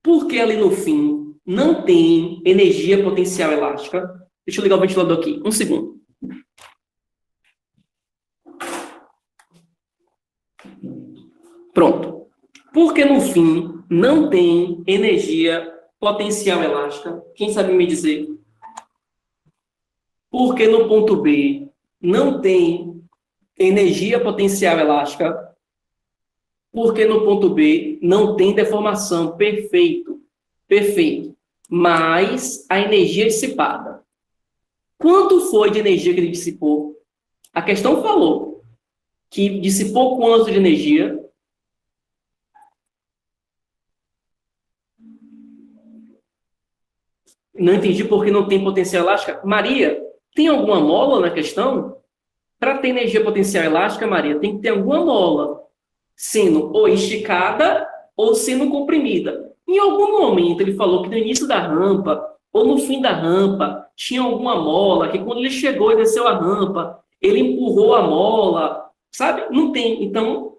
[SPEAKER 1] Porque ali no fim não tem energia potencial elástica. Deixa eu ligar o ventilador aqui. Um segundo. Pronto. Porque no fim não tem energia potencial elástica. Quem sabe me dizer? Porque no ponto B não tem energia potencial elástica. Porque no ponto B não tem deformação. Perfeito. Perfeito. Mas a energia dissipada. Quanto foi de energia que ele dissipou? A questão falou que dissipou quanto de energia? Não entendi porque não tem potencial elástica. Maria, tem alguma mola na questão? Para ter energia potencial elástica, Maria, tem que ter alguma mola, sendo ou esticada ou sendo comprimida. Em algum momento ele falou que no início da rampa ou no fim da rampa tinha alguma mola, que quando ele chegou e desceu a rampa, ele empurrou a mola, sabe? Não tem. Então,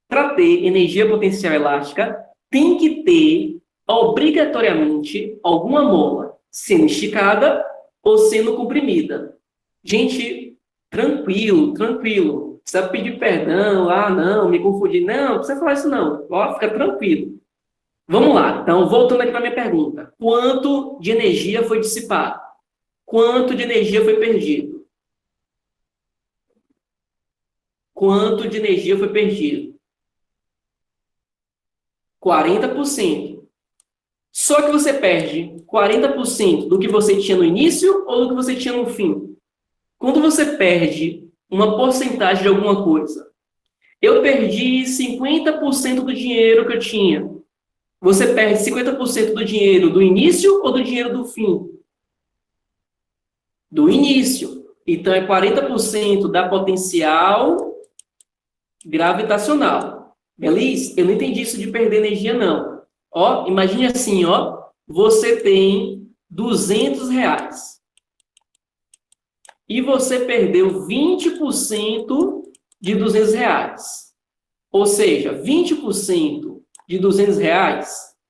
[SPEAKER 1] para ter energia potencial elástica, tem que ter obrigatoriamente alguma mola sendo esticada ou sendo comprimida. Gente, tranquilo, tranquilo. Precisa pedir perdão, não, me confundi. Não, não precisa falar isso não. Ó, fica tranquilo. Vamos lá. Então, voltando aqui para a minha pergunta. Quanto de energia foi dissipado? Quanto de energia foi perdido? Quanto de energia foi perdido? 40%. Só que você perde 40% do que você tinha no início ou do que você tinha no fim? Quando você perde uma porcentagem de alguma coisa, eu perdi 50% do dinheiro que eu tinha. Você perde 50% do dinheiro do início ou do dinheiro do fim? Do início. Então, é 40% da potencial gravitacional. Belis, eu não entendi isso de perder energia, não. Ó, imagine assim, ó, você tem R$200 e você perdeu 20% de R$200. Ou seja, 20% de R$200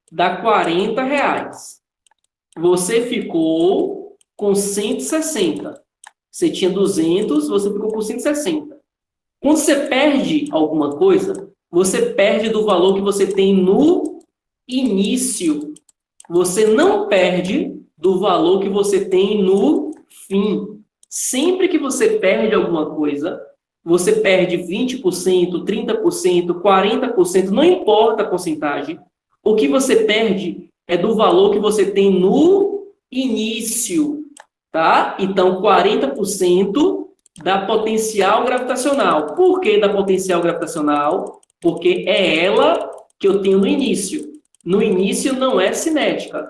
[SPEAKER 1] dá R$40. Você ficou com 160. Você tinha 200, você ficou com 160. Quando você perde alguma coisa, você perde do valor que você tem no início. Você não perde do valor que você tem no fim. Sempre que você perde alguma coisa, você perde 20%, 30%, 40%, não importa a porcentagem. O que você perde é do valor que você tem no início, tá? Então, 40% da potencial gravitacional. Por que da potencial gravitacional? Porque é ela que eu tenho no início. No início não é cinética.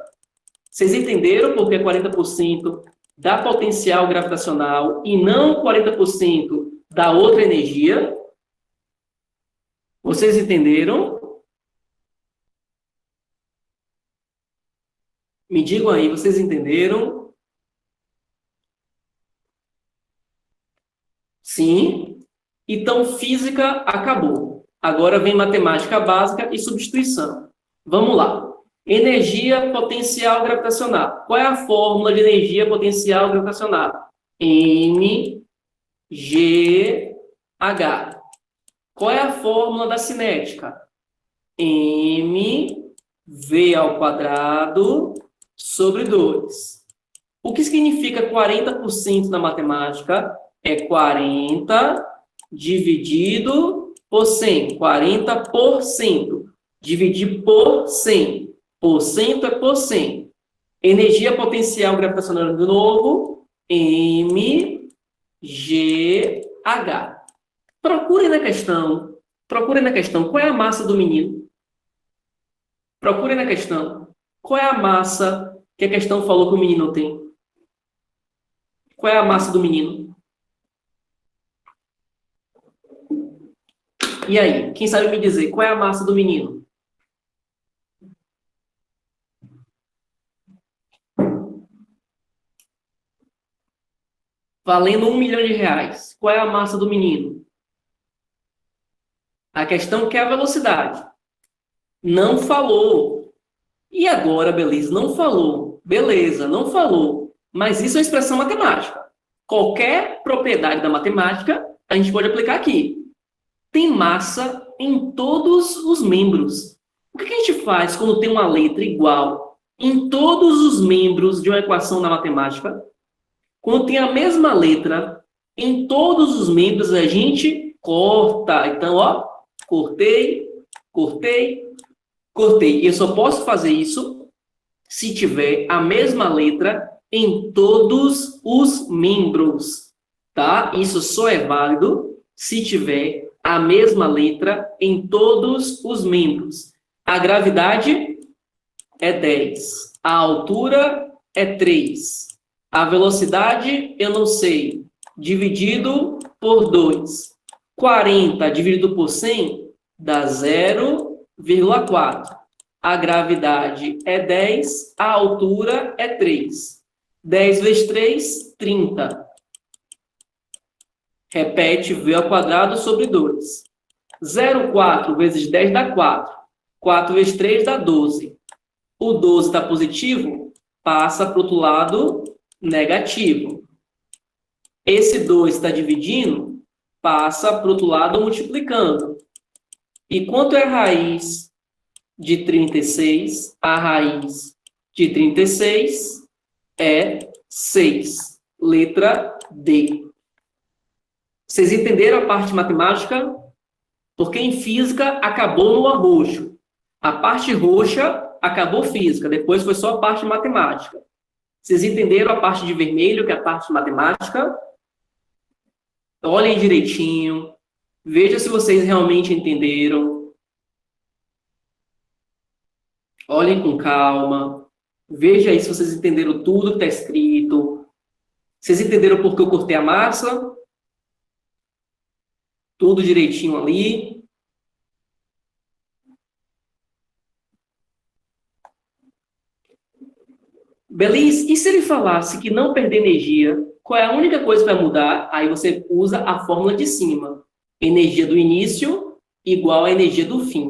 [SPEAKER 1] Vocês entenderam por que 40% da potencial gravitacional e não 40% da outra energia? Vocês entenderam? Me digam aí, vocês entenderam? Sim? Então, física acabou. Agora vem matemática básica e substituição. Vamos lá. Energia potencial gravitacional. Qual é a fórmula de energia potencial gravitacional? mgh. Qual é a fórmula da cinética? mv² sobre 2. O que significa 40% na matemática? É 40 dividido por 100. 40%. Dividir por 100. Por cento é por 100. Energia potencial gravitacional de novo, mgh. Procurem na questão Procure na questão qual é a massa do menino. Procure na questão qual é a massa que a questão falou que o menino tem. Qual é a massa do menino? E aí, quem sabe me dizer qual é a massa do menino? Valendo R$1 milhão. Qual é a massa do menino? A questão quer a velocidade. Não falou. E agora, beleza, não falou. Beleza, não falou. Mas isso é uma expressão matemática. Qualquer propriedade da matemática, a gente pode aplicar aqui. Tem massa em todos os membros. O que a gente faz quando tem uma letra igual em todos os membros de uma equação na matemática? Quando tem a mesma letra em todos os membros, a gente corta. Então, ó, cortei, cortei, cortei. E eu só posso fazer isso se tiver a mesma letra em todos os membros, tá? Isso só é válido se tiver a mesma letra em todos os membros. A gravidade é 10. A altura é 3. A velocidade, eu não sei. Dividido por 2. 40 dividido por 100 dá 0,4. A gravidade é 10. A altura é 3. 10 vezes 3, 30. Repete v ao quadrado sobre 2. 0,4 vezes 10 dá 4. 4 vezes 3 dá 12. O 12 está positivo, passa para o outro lado negativo. Esse 2 está dividindo, passa para o outro lado multiplicando. E quanto é a raiz de 36? A raiz de 36 é 6. Letra D. Vocês entenderam a parte matemática? Porque em física acabou no arroxo. A parte roxa acabou física, depois foi só a parte matemática. Vocês entenderam a parte de vermelho, que é a parte matemática? Olhem direitinho. Veja se vocês realmente entenderam. Olhem com calma. Veja aí se vocês entenderam tudo que está escrito. Vocês entenderam por que eu cortei a massa? Tudo direitinho ali. Beleza? E se ele falasse que não perder energia, qual é a única coisa que vai mudar? Aí você usa a fórmula de cima. Energia do início igual a energia do fim.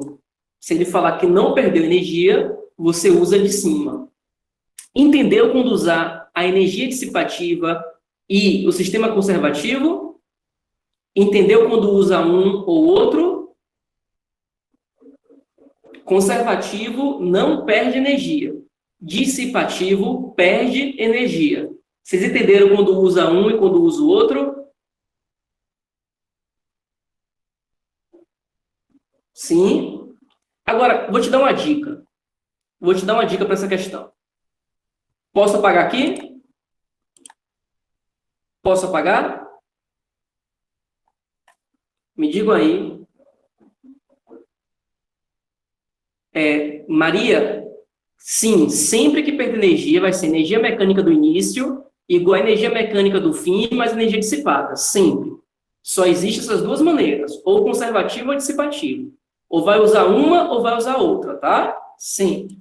[SPEAKER 1] Se ele falar que não perdeu energia, você usa de cima. Entendeu quando usar a energia dissipativa e o sistema conservativo? Entendeu quando usa um ou outro? Conservativo não perde energia. Dissipativo perde energia. Vocês entenderam quando usa um e quando usa o outro? Sim. Agora, vou te dar uma dica. Vou te dar uma dica para essa questão. Posso apagar aqui? Posso apagar? Me digam aí. Maria, sim, sempre que perder energia, vai ser energia mecânica do início igual a energia mecânica do fim, mais energia dissipada. Sempre. Só existem essas duas maneiras, ou conservativo ou dissipativo. Ou vai usar uma ou vai usar outra, tá? Sempre.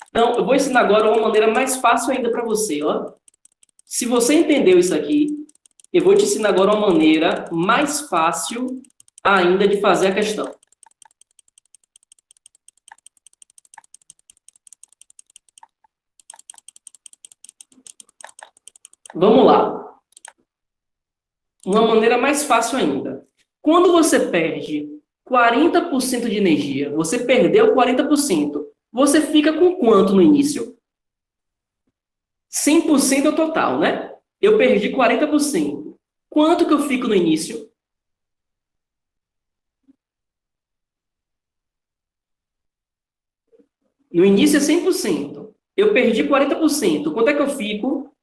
[SPEAKER 1] Então, eu vou ensinar agora uma maneira mais fácil ainda para você, ó. Se você entendeu isso aqui, eu vou te ensinar agora uma maneira mais fácil ainda de fazer a questão. Vamos lá. Uma maneira mais fácil ainda. Quando você perde 40% de energia, você perdeu 40%, você fica com quanto no início? 100% é o total, né? Eu perdi 40%. Quanto que eu fico no início? No início é 100%. Eu perdi 40%. Quanto é que eu fico?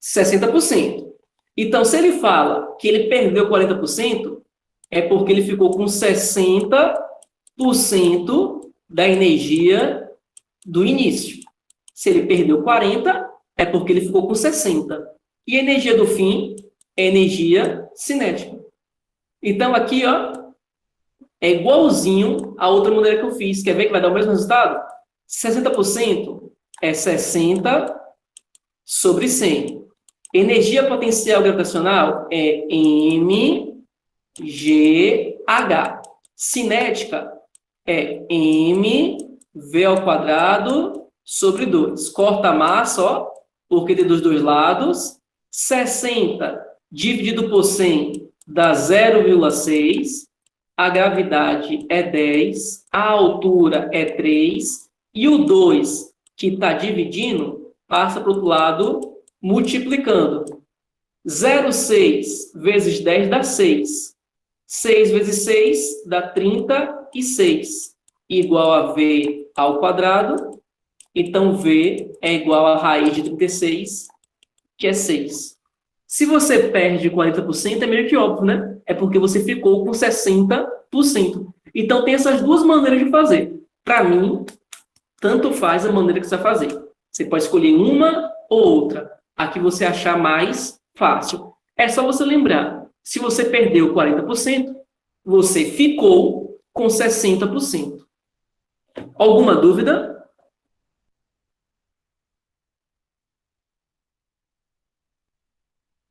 [SPEAKER 1] 60%. Então, se ele fala que ele perdeu 40%, é porque ele ficou com 60% da energia do início. Se ele perdeu 40%, é porque ele ficou com 60%. E a energia do fim é energia cinética. Então, aqui, ó, é igualzinho a outra maneira que eu fiz. Quer ver que vai dar o mesmo resultado? 60% é 60 sobre 100. Energia potencial gravitacional é mgh. Cinética é mv ao quadrado sobre 2. Corta a massa, ó, porque tem dos dois lados. 60 dividido por 100 dá 0,6. A gravidade é 10. A altura é 3. E o 2, que está dividindo, passa para o outro lado, multiplicando. 0,6 vezes 10 dá 6. 6 vezes 6 dá 36. Igual a V ao quadrado. Então, V é igual a raiz de 36, que é 6. Se você perde 40%, é meio que óbvio, né? É porque você ficou com 60%. Então, tem essas duas maneiras de fazer. Para mim, tanto faz a maneira que você vai fazer. Você pode escolher uma ou outra. A que você achar mais fácil. É só você lembrar. Se você perdeu 40%, você ficou com 60%. Alguma dúvida?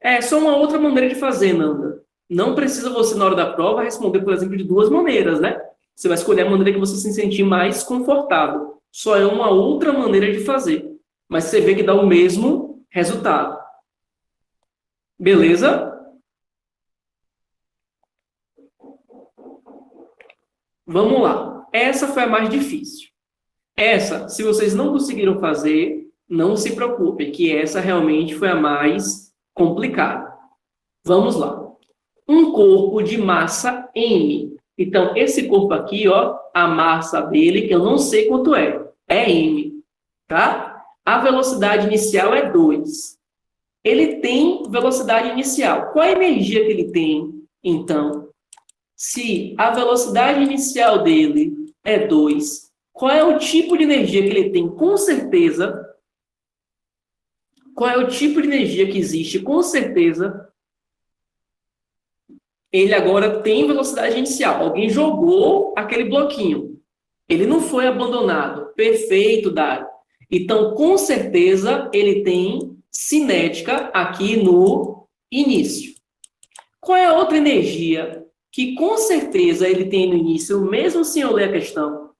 [SPEAKER 1] É só uma outra maneira de fazer, Nanda. Não precisa você, na hora da prova, responder, por exemplo, de duas maneiras, né? Você vai escolher a maneira que você se sentir mais confortável. Só é uma outra maneira de fazer. Mas você vê que dá o mesmo resultado. Beleza? Vamos lá. Essa foi a mais difícil. Essa, se vocês não conseguiram fazer, não se preocupem, que essa realmente foi a mais complicada. Vamos lá. Um corpo de massa M. Então, esse corpo aqui, ó, a massa dele, que eu não sei quanto é M, tá? A velocidade inicial é 2. Ele tem velocidade inicial. Qual a energia que ele tem, então? Se a velocidade inicial dele é 2, qual é o tipo de energia que ele tem? Com certeza, qual é o tipo de energia que existe? Com certeza, ele agora tem velocidade inicial. Alguém jogou aquele bloquinho. Ele não foi abandonado. Perfeito, Dário. Então, com certeza, ele tem cinética aqui no início. Qual é a outra energia que, com certeza, ele tem no início, mesmo sem eu ler a questão?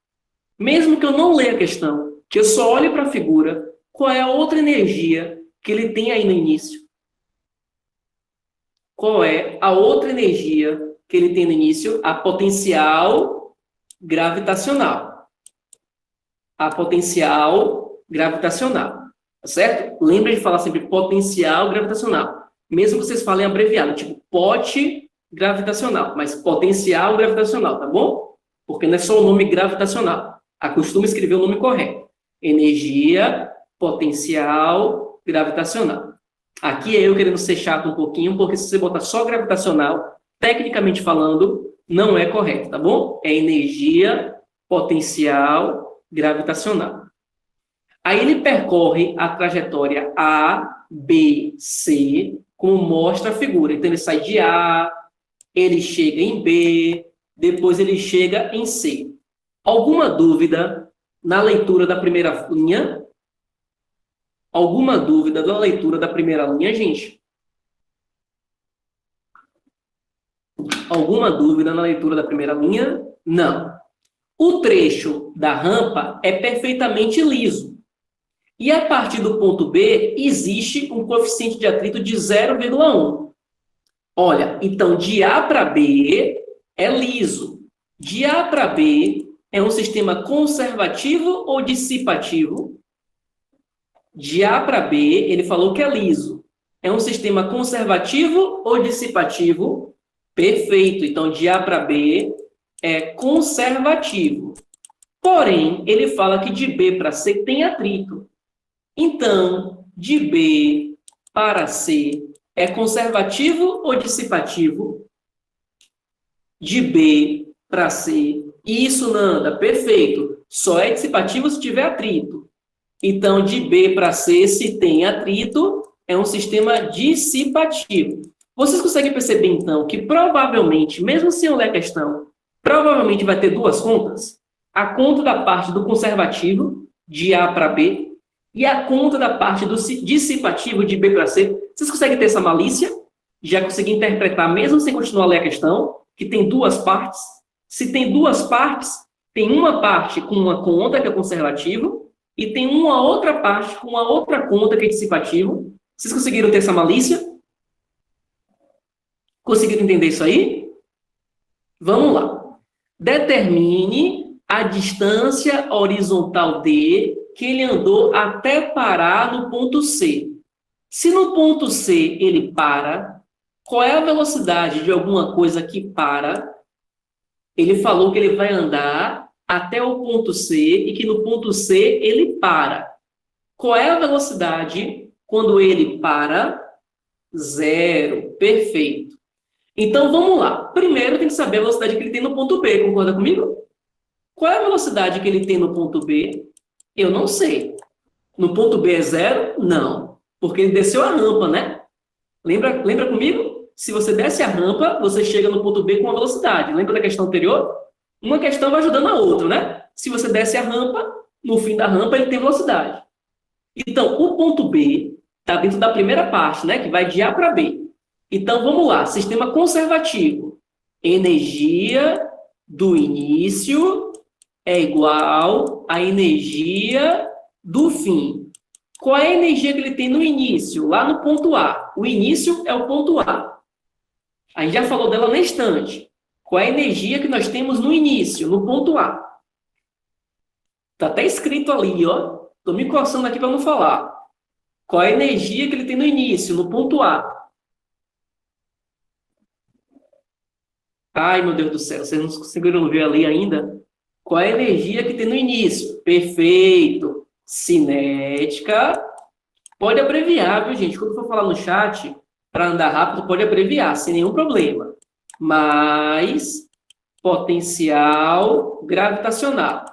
[SPEAKER 1] Mesmo que eu não leia a questão, que eu só olhe para a figura, qual é a outra energia que ele tem aí no início? Qual é a outra energia que ele tem no início? A potencial gravitacional. A potencial gravitacional. Tá certo? Lembra de falar sempre potencial gravitacional. Mesmo que vocês falem abreviado, tipo pote gravitacional, mas potencial gravitacional, tá bom? Porque não é só o nome gravitacional. Acostuma escrever o nome correto. Energia potencial gravitacional. Aqui é eu querendo ser chato um pouquinho, porque se você botar só gravitacional, tecnicamente falando, não é correto, tá bom? É energia potencial gravitacional. Aí ele percorre a trajetória A, B, C, como mostra a figura. Então, ele sai de A, ele chega em B, depois ele chega em C. Alguma dúvida na leitura da primeira linha? Alguma dúvida na leitura da primeira linha, gente? Alguma dúvida na leitura da primeira linha? Não. O trecho da rampa é perfeitamente liso. E a partir do ponto B, existe um coeficiente de atrito de 0,1. Olha, então de A para B é liso. De A para B é um sistema conservativo ou dissipativo? De A para B, ele falou que é liso. É um sistema conservativo ou dissipativo? Perfeito. Então, de A para B é conservativo. Porém, ele fala que de B para C tem atrito. Então, de B para C é conservativo ou dissipativo? de B para C. Isso, Nanda, perfeito. Só é dissipativo se tiver atrito. Então, de B para C, se tem atrito, é um sistema dissipativo. Vocês conseguem perceber, então, que provavelmente, mesmo sem eu ler a questão, provavelmente vai ter duas contas? A conta da parte do conservativo, de A para B, e a conta da parte do dissipativo, de B para C. Vocês conseguem ter essa malícia? Já conseguir interpretar, mesmo sem continuar a ler a questão, que tem duas partes? Se tem duas partes, tem uma parte com uma conta, que é conservativo, e tem uma outra parte com uma outra conta, que é dissipativo. Vocês conseguiram ter essa malícia? Conseguiram entender isso aí? Vamos lá. Determine a distância horizontal D que ele andou até parar no ponto C. Se no ponto C ele para, qual é a velocidade de alguma coisa que para? Ele falou que ele vai andar até o ponto C e que no ponto C ele para. Qual é a velocidade quando ele para? 0. Perfeito. Então, vamos lá. Primeiro, tem que saber a velocidade que ele tem no ponto B. Concorda comigo? Qual é a velocidade que ele tem no ponto B? Eu não sei. No ponto B é 0? Não. Porque ele desceu a rampa, né? Lembra comigo? Se você desce a rampa, você chega no ponto B com a velocidade. Lembra da questão anterior? Uma questão vai ajudando a outra, né? Se você desce a rampa, no fim da rampa ele tem velocidade. Então, o ponto B está dentro da primeira parte, né? Que vai de A para B. Então, vamos lá. Sistema conservativo. Energia do início é igual à energia do fim. Qual é a energia que ele tem no início? Lá no ponto A. O início é o ponto A. A gente já falou dela na instante. Qual é a energia que nós temos no início, no ponto A? Está até escrito ali, ó. Estou me coçando aqui para não falar. Qual é a energia que ele tem no início, no ponto A? Ai, meu Deus do céu, vocês não conseguiram ver ali ainda? Qual é a energia que tem no início? Perfeito. Cinética. Pode abreviar, viu, gente? Quando for falar no chat, para andar rápido, pode abreviar, sem nenhum problema. Mais potencial gravitacional.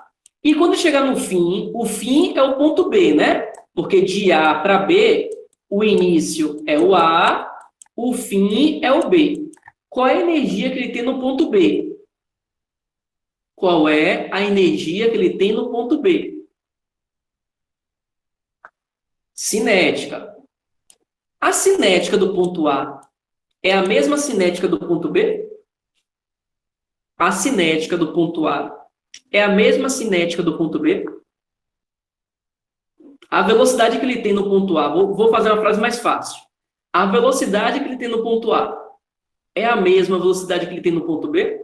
[SPEAKER 1] E quando chegar no fim, o fim é o ponto B, né? Porque de A para B, o início é o A, o fim é o B. Qual é a energia que ele tem no ponto B? Qual é a energia que ele tem no ponto B? Cinética. A cinética do ponto A é a mesma cinética do ponto B? A cinética do ponto A é a mesma cinética do ponto B? A velocidade que ele tem no ponto A, vou fazer uma frase mais fácil. A velocidade que ele tem no ponto A é a mesma velocidade que ele tem no ponto B?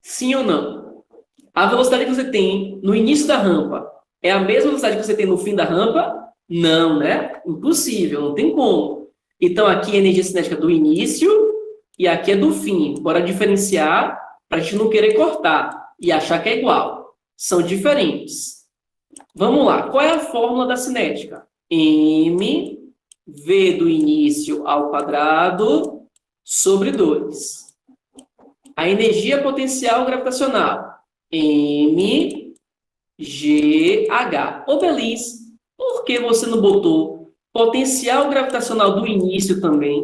[SPEAKER 1] Sim ou não? A velocidade que você tem no início da rampa é a mesma velocidade que você tem no fim da rampa? Não, né? Impossível, não tem como. Então, aqui é a energia cinética do início e aqui é do fim. Bora diferenciar para a gente não querer cortar e achar que é igual. São diferentes. Vamos lá. Qual é a fórmula da cinética? M V do início ao quadrado sobre 2. A energia potencial gravitacional. M G H. Ô, Belis, por que você não botou potencial gravitacional do início também?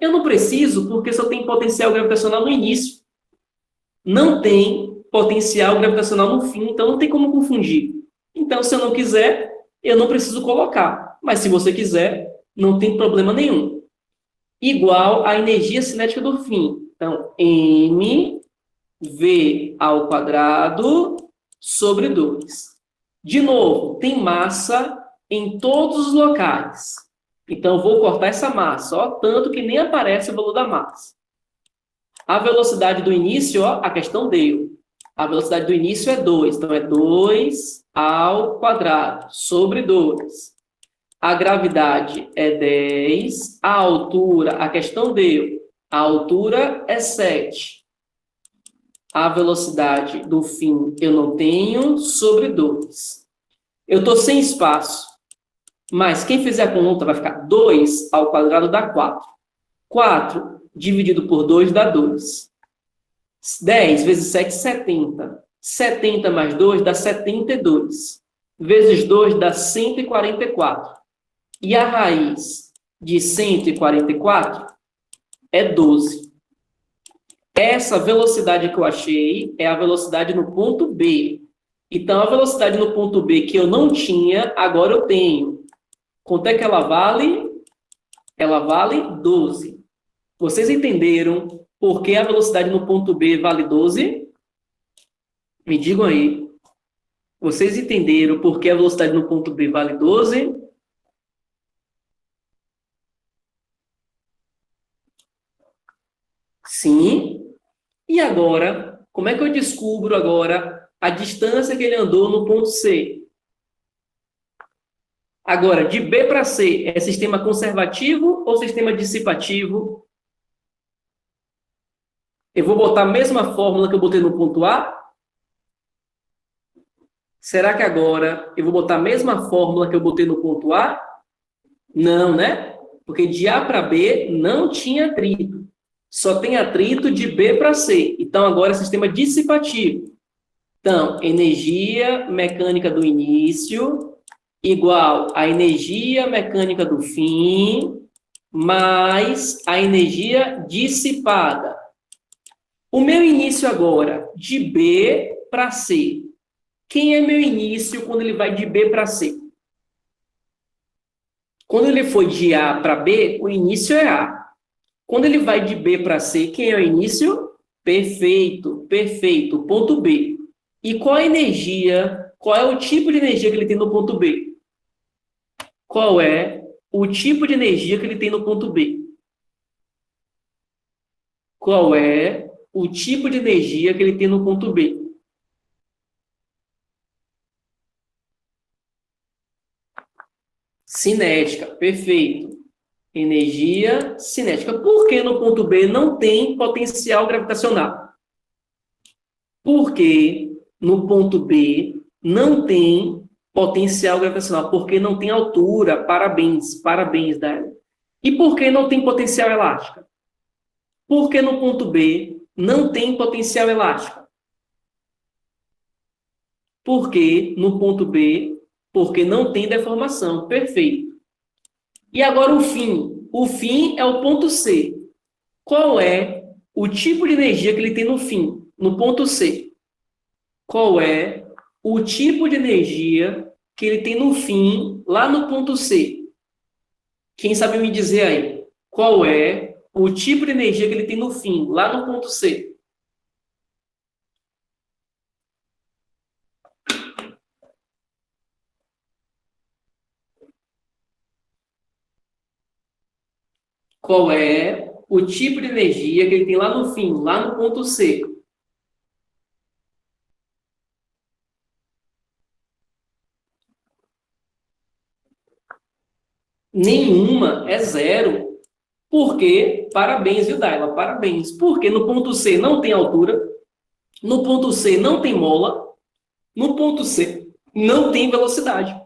[SPEAKER 1] Eu não preciso, porque só tem potencial gravitacional no início. Não tem potencial gravitacional no fim, então não tem como confundir. Então, se eu não quiser, eu não preciso colocar. Mas se você quiser, não tem problema nenhum. Igual à energia cinética do fim. Então, M V ao quadrado sobre 2. De novo, tem massa em todos os locais. Então, eu vou cortar essa massa, ó, tanto que nem aparece o valor da massa. A velocidade do início, ó, a questão deu. A velocidade do início é 2. Então, é 2 ao quadrado sobre 2. A gravidade é 10. A altura, a questão deu. A altura é 7. A velocidade do fim eu não tenho, sobre 2. Eu estou sem espaço. Mas quem fizer a conta vai ficar 2 ao quadrado dá 4. 4 dividido por 2 dá 2. 10 vezes 7, 70. 70 mais 2 dá 72. Vezes 2 dá 144. E a raiz de 144 é 12. Essa velocidade que eu achei é a velocidade no ponto B. Então, a velocidade no ponto B que eu não tinha, agora eu tenho. Quanto é que ela vale? Ela vale 12. Vocês entenderam por que a velocidade no ponto B vale 12? Me digam aí. Vocês entenderam por que a velocidade no ponto B vale 12? Sim. E agora, como é que eu descubro agora a distância que ele andou no ponto C? Agora, de B para C, é sistema conservativo ou sistema dissipativo? Eu vou botar a mesma fórmula que eu botei no ponto A? Será que agora eu vou botar a mesma fórmula que eu botei no ponto A? Não, né? Porque de A para B não tinha atrito. Só tem atrito de B para C. Então, agora é sistema dissipativo. Então, energia mecânica do início igual a energia mecânica do fim mais a energia dissipada. O meu início agora, de B para C. Quem é meu início quando ele vai de B para C? Quando ele foi de A para B, o início é A. Quando ele vai de B para C, quem é o início? Perfeito, perfeito. Ponto B. E qual a energia, qual é o tipo de energia que ele tem no ponto B? Qual é o tipo de energia que ele tem no ponto B? Qual é o tipo de energia que ele tem no ponto B? Cinética, perfeito. Energia cinética. Por que no ponto B não tem potencial gravitacional? Porque no ponto B não tem potencial gravitacional, porque não tem altura. Parabéns, parabéns, Dani. E por que não tem potencial elástico? Porque no ponto B não tem potencial elástico. Porque no ponto B, porque não tem deformação. Perfeito. E agora o fim. O fim é o ponto C. Qual é o tipo de energia que ele tem no fim, no ponto C? Qual é o tipo de energia que ele tem no fim, lá no ponto C? Quem sabe me dizer aí? Qual é o tipo de energia que ele tem no fim, lá no ponto C? Qual é o tipo de energia que ele tem lá no fim, lá no ponto C? Nenhuma, é zero. Por quê? Parabéns, viu, Daila? Parabéns. Porque no ponto C não tem altura, no ponto C não tem mola, no ponto C não tem velocidade.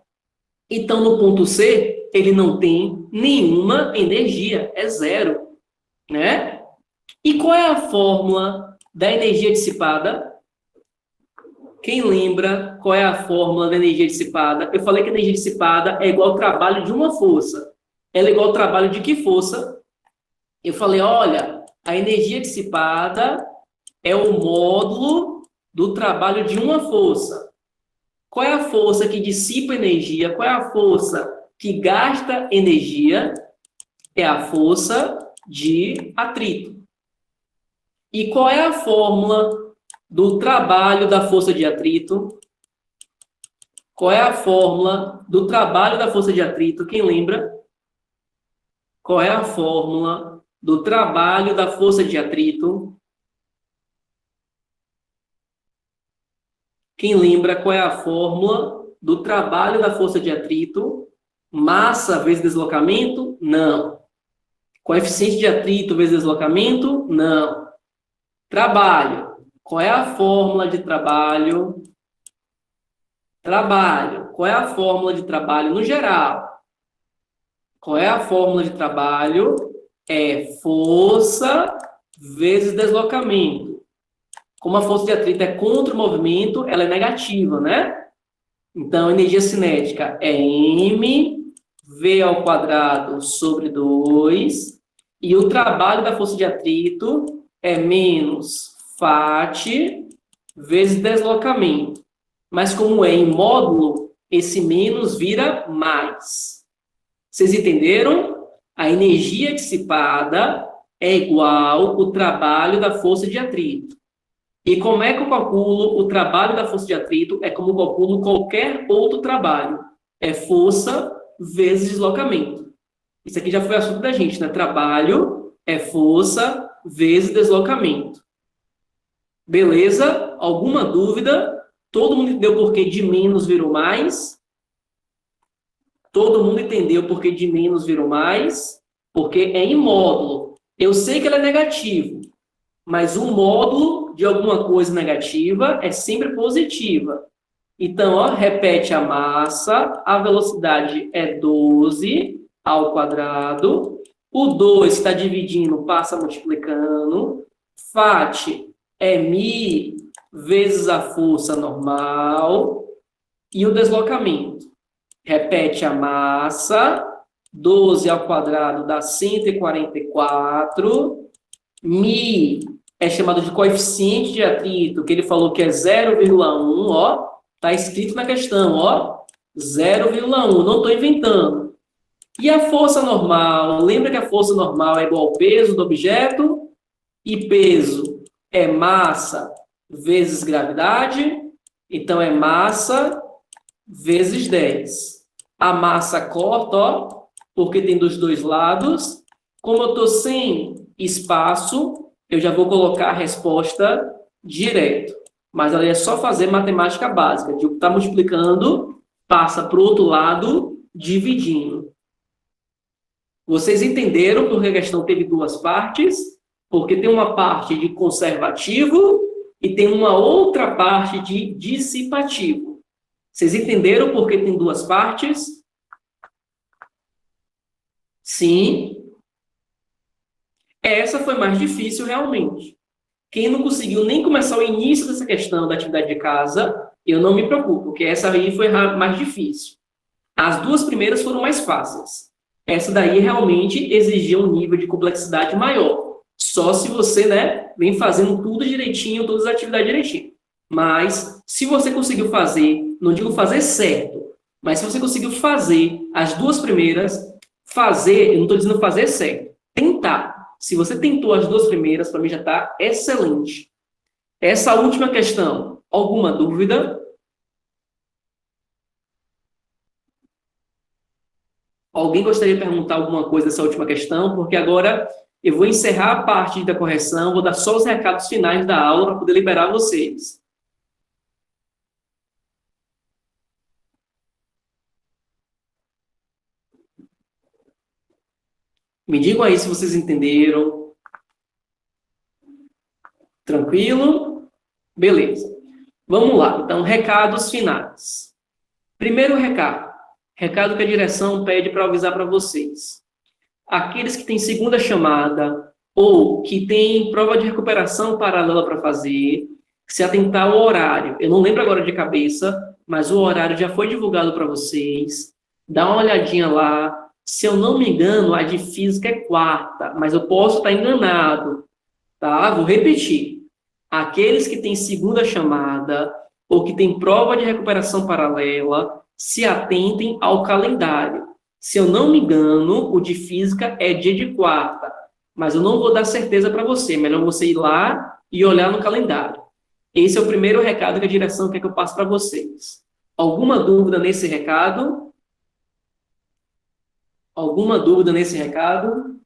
[SPEAKER 1] Então, no ponto C, ele não tem nenhuma energia, é zero, né? E qual é a fórmula da energia dissipada? Quem lembra qual é a fórmula da energia dissipada? Eu falei que a energia dissipada é igual ao trabalho de uma força. Ela é igual ao trabalho de que força? Eu falei, olha, a energia dissipada é o módulo do trabalho de uma força. Qual é a força que dissipa energia? Qual é a força que gasta energia? É a força de atrito. E qual é a fórmula do trabalho da força de atrito? Qual é a fórmula do trabalho da força de atrito? Quem lembra? Qual é a fórmula do trabalho da força de atrito? Quem lembra qual é a fórmula do trabalho da força de atrito? Massa vezes deslocamento? Não. Coeficiente de atrito vezes deslocamento? Não. Trabalho. Qual é a fórmula de trabalho? Trabalho. Qual é a fórmula de trabalho no geral? Qual é a fórmula de trabalho É força vezes deslocamento. Como a força de atrito é contra o movimento, ela é negativa, né? Então, a energia cinética é mv ao quadrado sobre 2, e o trabalho da força de atrito é menos fat vezes deslocamento. Mas como é em módulo, esse menos vira mais. Vocês entenderam? A energia dissipada é igual ao trabalho da força de atrito. E como é que eu calculo o trabalho da força de atrito? É como eu calculo qualquer outro trabalho. É força vezes deslocamento. Isso aqui já foi assunto da gente, né? Trabalho é força vezes deslocamento. Beleza? Alguma dúvida? Todo mundo entendeu por que de menos virou mais? Todo mundo entendeu por que de menos virou mais? Porque é em módulo. Eu sei que ela é negativo, mas o módulo de alguma coisa negativa é sempre positiva. Então, ó, repete a massa, a velocidade é 12 ao quadrado, o 2 está dividindo, passa multiplicando, fat é μ vezes a força normal, e o deslocamento. Repete a massa, 12 ao quadrado dá 144, μ é chamado de coeficiente de atrito, que ele falou que é 0,1, ó, tá escrito na questão, ó, 0,1, não estou inventando. E a força normal? Lembra que a força normal é igual ao peso do objeto? E peso é massa vezes gravidade, então é massa vezes 10. A massa corta, ó, porque tem dos dois lados. Como eu estou sem espaço, eu já vou colocar a resposta direto. Mas ali é só fazer matemática básica. De o que está multiplicando, passa para o outro lado, dividindo. Vocês entenderam porque a questão teve duas partes? Porque tem uma parte de conservativo e tem uma outra parte de dissipativo. Vocês entenderam porque tem duas partes? Sim. Essa foi mais difícil, realmente. Quem não conseguiu nem começar o início dessa questão da atividade de casa, eu não me preocupo, porque essa aí foi mais difícil. As duas primeiras foram mais fáceis. Essa daí realmente exigia um nível de complexidade maior. Só se você, né, vem fazendo tudo direitinho, todas as atividades direitinho. Mas, se você conseguiu fazer, não digo fazer certo, mas se você conseguiu fazer as duas primeiras, fazer, eu não estou dizendo fazer certo, tentar. Se você tentou as duas primeiras, para mim já está excelente. Essa última questão, alguma dúvida? Alguém gostaria de perguntar alguma coisa dessa última questão? Porque agora eu vou encerrar a parte da correção, vou dar só os recados finais da aula para poder liberar vocês. Me digam aí se vocês entenderam. Tranquilo? Beleza. Vamos lá. Então, recados finais. Primeiro recado. Recado que a direção pede para avisar para vocês. Aqueles que têm segunda chamada ou que têm prova de recuperação paralela para fazer, se atentar ao horário. Eu não lembro agora de cabeça, mas o horário já foi divulgado para vocês. Dá uma olhadinha lá. Se eu não me engano, a de física é quarta, mas eu posso estar enganado, tá? Vou repetir. Aqueles que têm segunda chamada ou que têm prova de recuperação paralela, se atentem ao calendário. Se eu não me engano, o de física é dia de quarta, mas eu não vou dar certeza para você. Melhor você ir lá e olhar no calendário. Esse é o primeiro recado que a direção quer que eu passe para vocês. Alguma dúvida nesse recado? Alguma dúvida nesse recado?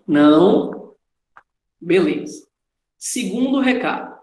[SPEAKER 1] Não? Beleza. Segundo recado.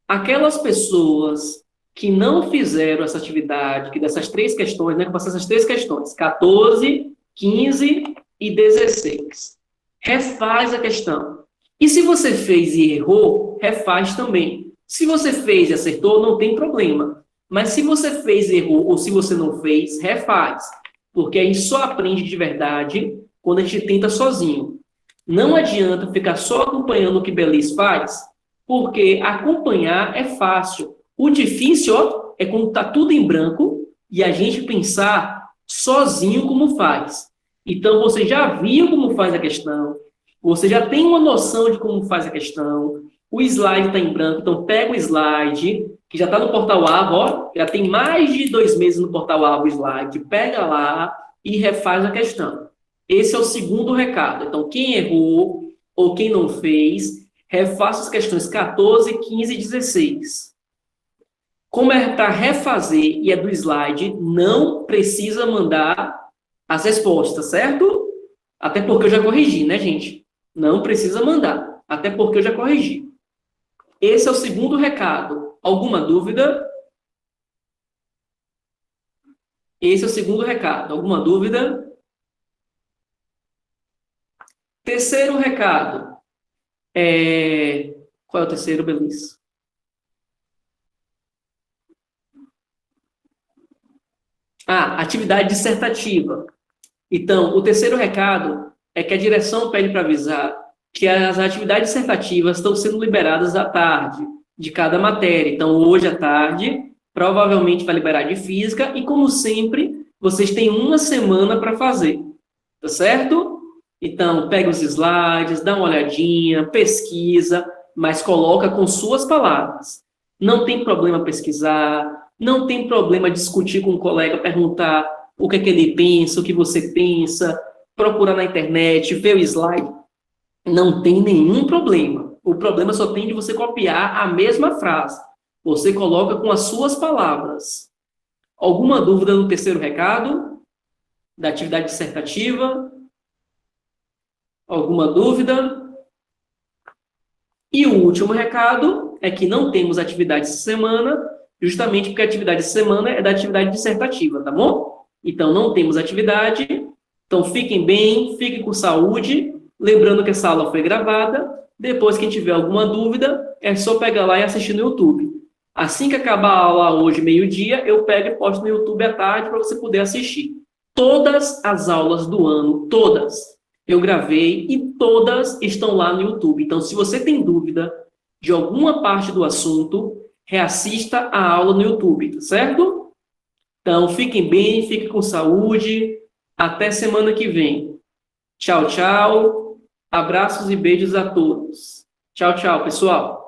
[SPEAKER 1] Aquelas pessoas que não fizeram essa atividade, que dessas três questões, né, que passam essas três questões, 14, 15 e 16. Refaz a questão. E se você fez e errou, refaz também. Se você fez e acertou, não tem problema. Mas se você fez e errou, ou se você não fez, refaz. Porque a gente só aprende de verdade quando a gente tenta sozinho. Não adianta ficar só acompanhando o que Belis faz, porque acompanhar é fácil. O difícil, ó, é quando está tudo em branco e a gente pensar sozinho como faz. Então, você já viu como faz a questão, você já tem uma noção de como faz a questão, o slide está em branco, então pega o slide, que já está no Portal Avo, ó, já tem mais de 2 meses no Portal Avo o slide, pega lá e refaz a questão. Esse é o segundo recado. Então, quem errou ou quem não fez, refaça as questões 14, 15 e 16. Como é para refazer e é do slide, não precisa mandar as respostas, certo? Até porque eu já corrigi, né, gente? Não precisa mandar, até porque eu já corrigi. Esse é o segundo recado. Alguma dúvida? Esse é o segundo recado. Alguma dúvida? Terceiro recado. Qual é o terceiro, Belis? Atividade dissertativa. Então, o terceiro recado é que a direção pede para avisar que as atividades dissertativas estão sendo liberadas à tarde de cada matéria. Então, hoje à tarde, provavelmente vai liberar de física e, como sempre, vocês têm uma semana para fazer, tá certo? Então, pega os slides, dá uma olhadinha, pesquisa, mas coloca com suas palavras. Não tem problema pesquisar, não tem problema discutir com um colega, perguntar o que é que ele pensa, o que você pensa, procurar na internet, ver o slide. Não tem nenhum problema. O problema só tem de você copiar a mesma frase. Você coloca com as suas palavras. Alguma dúvida no terceiro recado? Da atividade dissertativa? Alguma dúvida? E o último recado é que não temos atividade essa semana, justamente porque a atividade essa semana é da atividade dissertativa, tá bom? Então, não temos atividade. Então, fiquem bem, fiquem com saúde. Lembrando que essa aula foi gravada. Depois, quem tiver alguma dúvida, é só pegar lá e assistir no YouTube. Assim que acabar a aula hoje, meio-dia, eu pego e posto no YouTube à tarde para você poder assistir. Todas as aulas do ano, todas, eu gravei e todas estão lá no YouTube. Então, se você tem dúvida de alguma parte do assunto, reassista a aula no YouTube, tá certo? Então, fiquem bem, fiquem com saúde. Até semana que vem. Tchau, tchau. Abraços e beijos a todos. Tchau, tchau, pessoal.